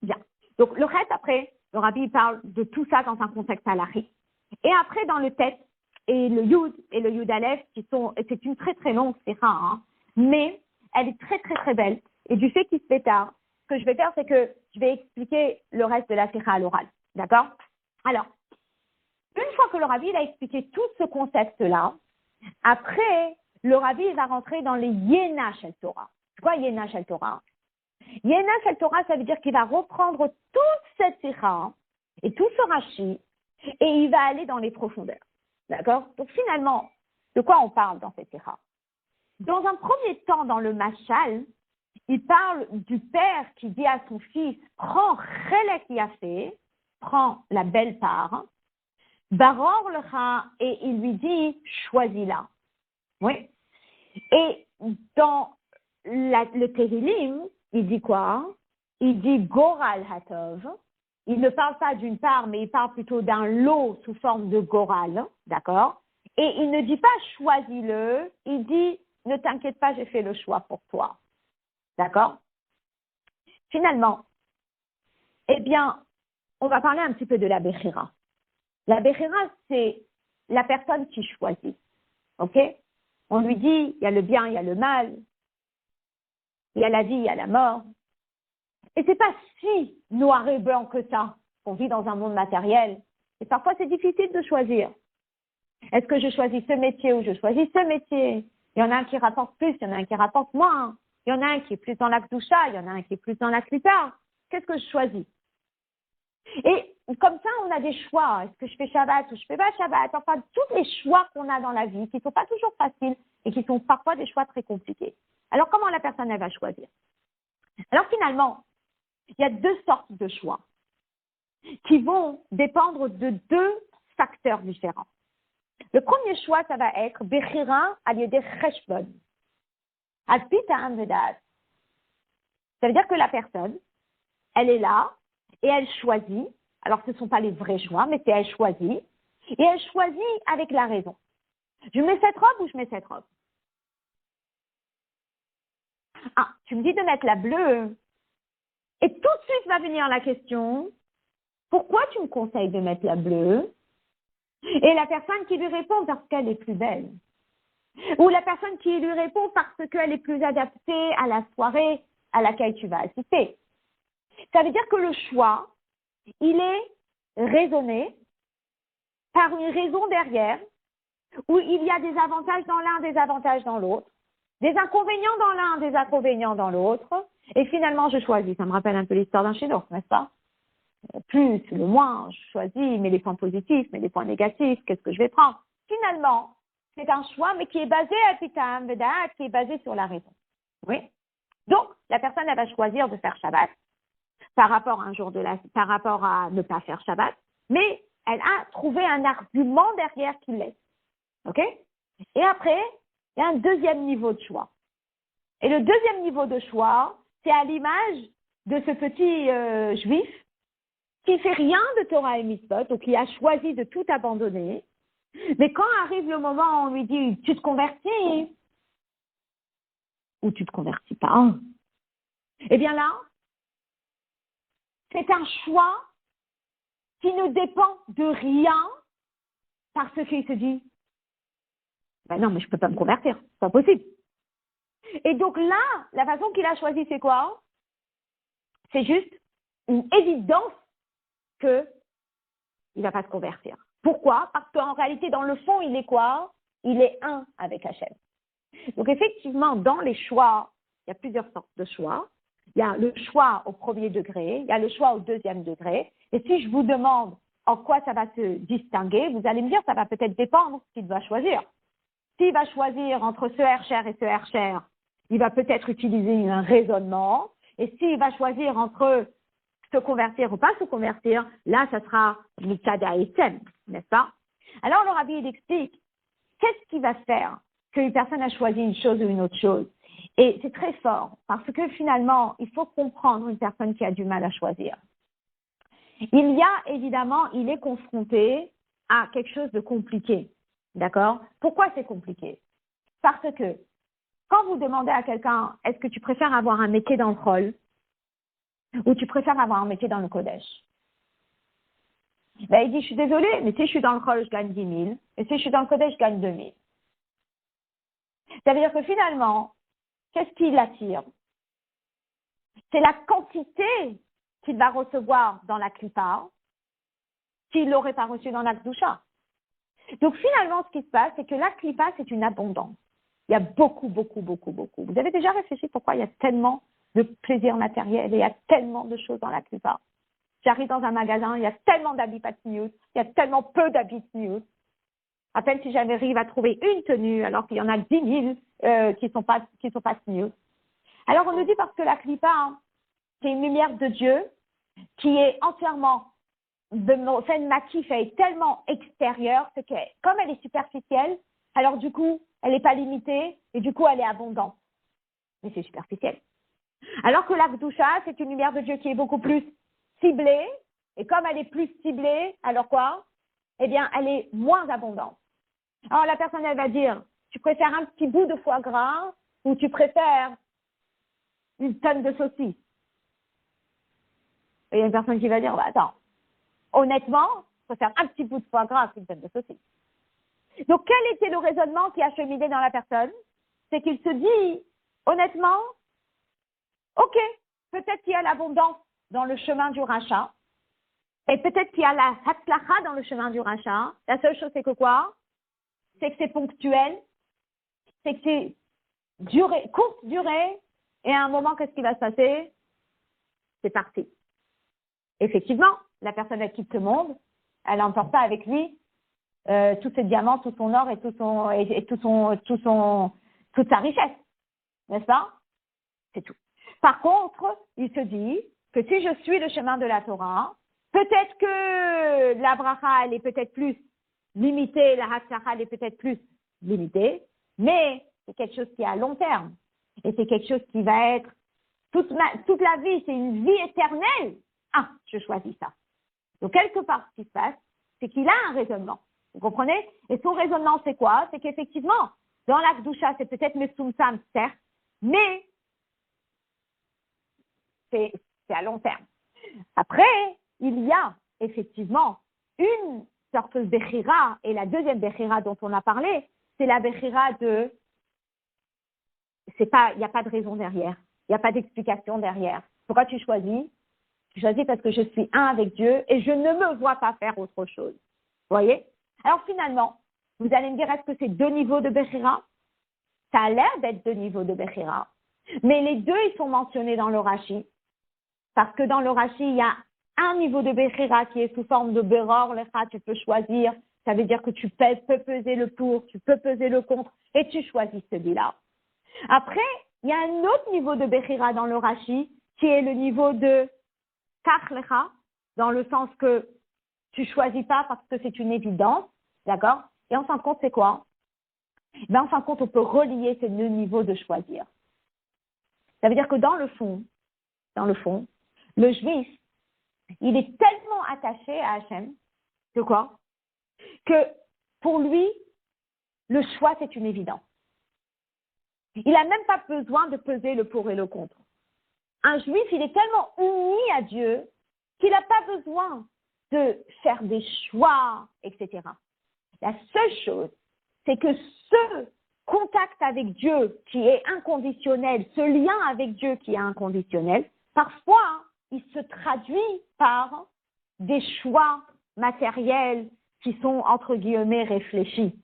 Bien. Donc, le reste, après, le Rabbi parle de tout ça dans un contexte halachique. Et après, dans le texte, et le Yud et le Yud Aleph, c'est une très très longue séra, hein, mais elle est très très très belle. Et du fait qu'il se fait tard, ce que je vais faire, c'est que je vais expliquer le reste de la séra à l'oral. D'accord? Alors, une fois que le Rabbi a expliqué tout ce concept-là, après, le Rabbi va rentrer dans les Yena Shel Torah. C'est quoi Yena Shel Torah? Yena Shel Torah, ça veut dire qu'il va reprendre toute cette séra et tout ce Rashi, et il va aller dans les profondeurs. D'accord? Donc finalement, de quoi on parle dans cette séra? Dans un premier temps, dans le Machal, il parle du père qui dit à son fils, prends Chelek Yafé, prends la belle part, Baror lecha, et il lui dit, choisis-la. Oui. Et dans le Tehillim, il dit quoi? Il dit Goral Hatov. Il ne parle pas d'une part, mais il parle plutôt d'un lot sous forme de Goral, d'accord? Et il ne dit pas choisis-le, il dit ne t'inquiète pas, j'ai fait le choix pour toi. D'accord? Finalement, eh bien, on va parler un petit peu de la Bechira. La Bechira, c'est la personne qui choisit. Ok? On lui dit, il y a le bien, il y a le mal, il y a la vie, il y a la mort. Et c'est pas si noir et blanc que ça. On vit dans un monde matériel. Et parfois, c'est difficile de choisir. Est-ce que je choisis ce métier ou je choisis ce métier? Il y en a un qui rapporte plus, il y en a un qui rapporte moins. Il y en a un qui est plus dans la Kedusha, il y en a un qui est plus dans la Klippa. Qu'est-ce que je choisis? Et comme ça, on a des choix. Est-ce que je fais Shabbat ou je fais pas Shabbat? Enfin, tous les choix qu'on a dans la vie, qui ne sont pas toujours faciles et qui sont parfois des choix très compliqués. Alors, comment la personne, elle va choisir? Alors, finalement, il y a deux sortes de choix qui vont dépendre de deux facteurs différents. Le premier choix, ça va être Bechira al-yedei cheshbon. Al-pi ta'am vedat. Ça veut dire que la personne, elle est là et elle choisit. Alors, ce ne sont pas les vrais choix, mais c'est elle choisit. Et elle choisit avec la raison. Je mets cette robe ou je mets cette robe? Ah, tu me dis de mettre la bleue. Et tout de suite va venir la question, pourquoi tu me conseilles de mettre la bleue? Et la personne qui lui répond parce qu'elle est plus belle. Ou la personne qui lui répond parce qu'elle est plus adaptée à la soirée à laquelle tu vas assister. Ça veut dire que le choix, il est raisonné par une raison derrière, où il y a des avantages dans l'un, des avantages dans l'autre, des inconvénients dans l'un, des inconvénients dans l'autre, et finalement je choisis. Ça me rappelle un peu l'histoire d'un chinois, n'est-ce pas? Plus, le moins, je choisis, mais les points positifs, mais les points négatifs, qu'est-ce que je vais prendre? Finalement, c'est un choix, mais qui est basé à Pitam Vedat, qui est basé sur la raison. Oui. Donc, la personne, elle va choisir de faire Shabbat par rapport à par rapport à ne pas faire Shabbat, mais elle a trouvé un argument derrière qui l'aide. OK? Et après, il y a un deuxième niveau de choix. Et le deuxième niveau de choix, c'est à l'image de ce petit juif qui fait rien de Torah et Mitzvot, ou qui a choisi de tout abandonner. Mais quand arrive le moment où on lui dit « tu te convertis » ou « tu te convertis pas », eh bien là, c'est un choix qui ne dépend de rien parce qu'il se dit « ben non, mais je peux pas me convertir, c'est pas possible ». Et donc là, la façon qu'il a choisi, c'est quoi? C'est juste une évidence qu'il ne va pas se convertir. Pourquoi? Parce qu'en réalité, dans le fond, il est quoi? Il est un avec Hachem. Donc effectivement, dans les choix, il y a plusieurs sortes de choix. Il y a le choix au premier degré, il y a le choix au deuxième degré. Et si je vous demande en quoi ça va se distinguer, vous allez me dire, ça va peut-être dépendre de ce qu'il va choisir. S'il va choisir entre ce R-cher et ce R-cher, il va peut-être utiliser un raisonnement. Et s'il va choisir entre se convertir ou pas se convertir, là, ça sera Mitzad Ha'etzem, n'est-ce pas? Alors, le Rabbi, il explique, qu'est-ce qui va faire qu'une personne a choisi une chose ou une autre chose? Et c'est très fort, parce que finalement, il faut comprendre une personne qui a du mal à choisir. Il y a, évidemment, il est confronté à quelque chose de compliqué, d'accord? Pourquoi c'est compliqué? Parce que, quand vous demandez à quelqu'un, est-ce que tu préfères avoir un métier dans le rôle ou tu préfères avoir un métier dans le Kodesh? Ben, il dit, je suis désolé, mais si je suis dans le rôle, je gagne 10 000, et si je suis dans le Kodesh, je gagne 2 000. Ça veut dire que finalement, qu'est-ce qui l'attire? C'est la quantité qu'il va recevoir dans la Klippa qu'il n'aurait pas reçu dans la Kedusha. Donc finalement, ce qui se passe, c'est que la Klippa, c'est une abondance. Il y a beaucoup, beaucoup, beaucoup, beaucoup. Vous avez déjà réfléchi pourquoi il y a tellement de plaisir matériel et il y a tellement de choses dans la Klippa? J'arrive dans un magasin, il y a tellement d'habits pas news, il y a tellement peu d'habits news. À peine si j'arrive à trouver une tenue, alors qu'il y en a 10 000 qui sont pas news. Alors on nous dit parce que la Klippa, hein, c'est une lumière de Dieu qui est entièrement de fait maquif, elle est tellement extérieure, c'est que comme elle est superficielle, alors du coup, elle n'est pas limitée et du coup, elle est abondante. Mais c'est superficiel. Alors que la Kedusha, c'est une lumière de Dieu qui est beaucoup plus ciblée, et comme elle est plus ciblée, alors quoi? Eh bien, elle est moins abondante. Alors la personne, elle va dire, tu préfères un petit bout de foie gras ou tu préfères une tonne de saucisses? Et il y a une personne qui va dire, bah, attends, honnêtement, préfère un petit bout de foie gras qu'une tête de saucisse. Donc, quel était le raisonnement qui a cheminé dans la personne? C'est qu'il se dit, honnêtement, ok, peut-être qu'il y a l'abondance dans le chemin du rachat, et peut-être qu'il y a la hatzlacha dans le chemin du rachat. La seule chose, c'est que quoi? C'est que c'est ponctuel, c'est que c'est courte durée, et à un moment, qu'est-ce qui va se passer? C'est parti. Effectivement, la elle quitte le monde, elle n'emporte pas avec lui tous ses diamants, tout son or et toute sa richesse. N'est-ce pas? C'est tout. Par contre, il se dit que si je suis le chemin de la Torah, peut-être que la bracha, elle est peut-être plus limitée, la hatzlacha, elle est peut-être plus limitée, mais c'est quelque chose qui est à long terme. Et c'est quelque chose qui va être toute la vie, c'est une vie éternelle. Ah, je choisis ça. Donc, quelque part, ce qui se passe, c'est qu'il a un raisonnement. Vous comprenez? Et son raisonnement, c'est quoi? C'est qu'effectivement, dans la Kedusha, c'est peut-être Mesumsam, certes, mais c'est à long terme. Après, il y a effectivement une sorte de Bechira, et la deuxième Bechira dont on a parlé, c'est la Bechira de, il n'y a pas de raison derrière, il n'y a pas d'explication derrière. Pourquoi tu choisis? Tu choisis parce que je suis un avec Dieu et je ne me vois pas faire autre chose. Vous voyez? Alors finalement, vous allez me dire, est-ce que c'est deux niveaux de Bechira? Ça a l'air d'être deux niveaux de Bechira. Mais les deux, ils sont mentionnés dans le Rashi. Parce que dans le Rashi, il y a un niveau de Bechira qui est sous forme de Beror Lecha, tu peux choisir. Ça veut dire que tu peux peser le pour, tu peux peser le contre, et tu choisis celui-là. Après, il y a un autre niveau de Bechira dans le Rashi, qui est le niveau de Kach Lecha, dans le sens que tu choisis pas parce que c'est une évidence, d'accord? Et en fin de compte, c'est quoi? Ben, en fin de compte, on peut relier ces deux niveaux de choisir. Ça veut dire que dans le fond, le juif, il est tellement attaché à Hachem que quoi? Que pour lui, le choix, c'est une évidence. Il n'a même pas besoin de peser le pour et le contre. Un juif, il est tellement uni à Dieu qu'il n'a pas besoin de faire des choix, etc. La seule chose, c'est que ce contact avec Dieu qui est inconditionnel, ce lien avec Dieu qui est inconditionnel, parfois, il se traduit par des choix matériels qui sont, entre guillemets, réfléchis.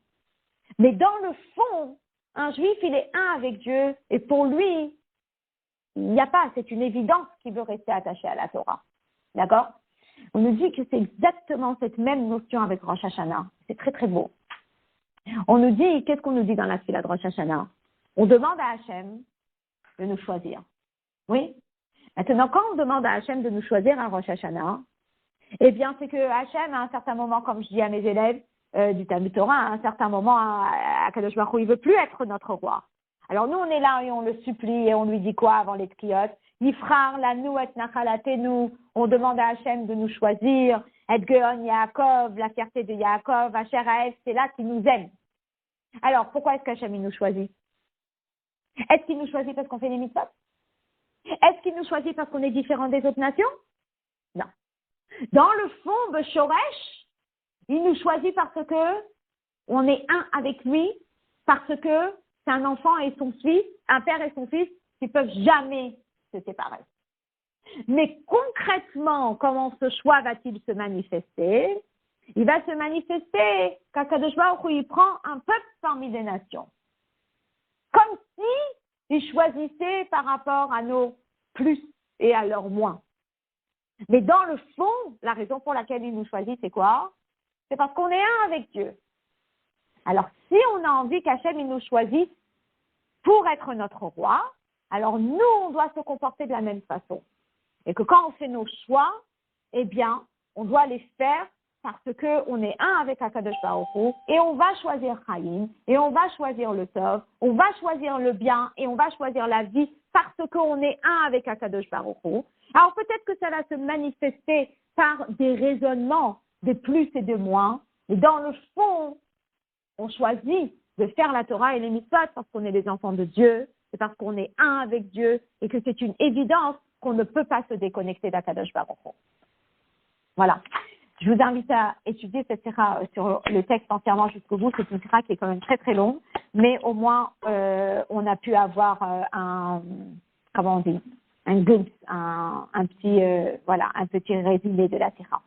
Mais dans le fond, un juif, il est un avec Dieu, et pour lui, il n'y a pas, c'est une évidence qu'il veut rester attaché à la Torah. D'accord? On nous dit que c'est exactement cette même notion avec Rosh Hashanah. C'est très très beau. On nous dit, qu'est-ce qu'on nous dit dans la fila de Rosh Hashanah? On demande à Hachem de nous choisir. Oui? Maintenant, quand on demande à Hachem de nous choisir à Rosh Hashanah, eh bien, c'est que Hachem, à un certain moment, comme je dis à mes élèves du Talmud Torah, à un certain moment, à Kadosh Baruch Hu, il veut plus être notre roi. Alors nous, on est là et on le supplie et on lui dit quoi avant les tkiyot? Yifrar lanu et nachalatenu. On demande à Hachem de nous choisir. Et Geon Yaakov, la fierté de Yaakov, Asher Hael, c'est là qu'il nous aime. Alors, pourquoi est-ce qu'Hachem il nous choisit? Est-ce qu'il nous choisit parce qu'on fait les mitzvot? Est-ce qu'il nous choisit parce qu'on est différent des autres nations? Non. Dans le fond, Beshoresh, il nous choisit parce que on est un avec lui, parce que c'est un enfant et son fils, un père et son fils qui peuvent jamais se séparer. Mais concrètement, comment ce choix va-t-il se manifester? Il va se manifester quand Kadosh Baruch Hu, il prend un peuple parmi des nations. Comme si il choisissait par rapport à nos plus et à leurs moins. Mais dans le fond, la raison pour laquelle il nous choisit, c'est quoi? C'est parce qu'on est un avec Dieu. Alors, si on a envie qu'Hachem il nous choisisse pour être notre roi, alors nous, on doit se comporter de la même façon. Et que quand on fait nos choix, eh bien, on doit les faire parce qu'on est un avec Akadosh Baruch Hu, et on va choisir Chaim, et on va choisir le Tov, on va choisir le bien, et on va choisir la vie parce qu'on est un avec Akadosh Baruch Hu. Alors peut-être que ça va se manifester par des raisonnements, des plus et des moins, mais dans le fond, on choisit de faire la Torah et les mitzvot parce qu'on est les enfants de Dieu, c'est parce qu'on est un avec Dieu, et que c'est une évidence qu'on ne peut pas se déconnecter d'Akadosh Baruch Hu. Voilà. Je vous invite à étudier cette sira sur le texte entièrement jusqu'au bout. C'est une sira qui est quand même très très longue, mais au moins on a pu avoir comment on dit, un glimpse, un petit résumé de la sira.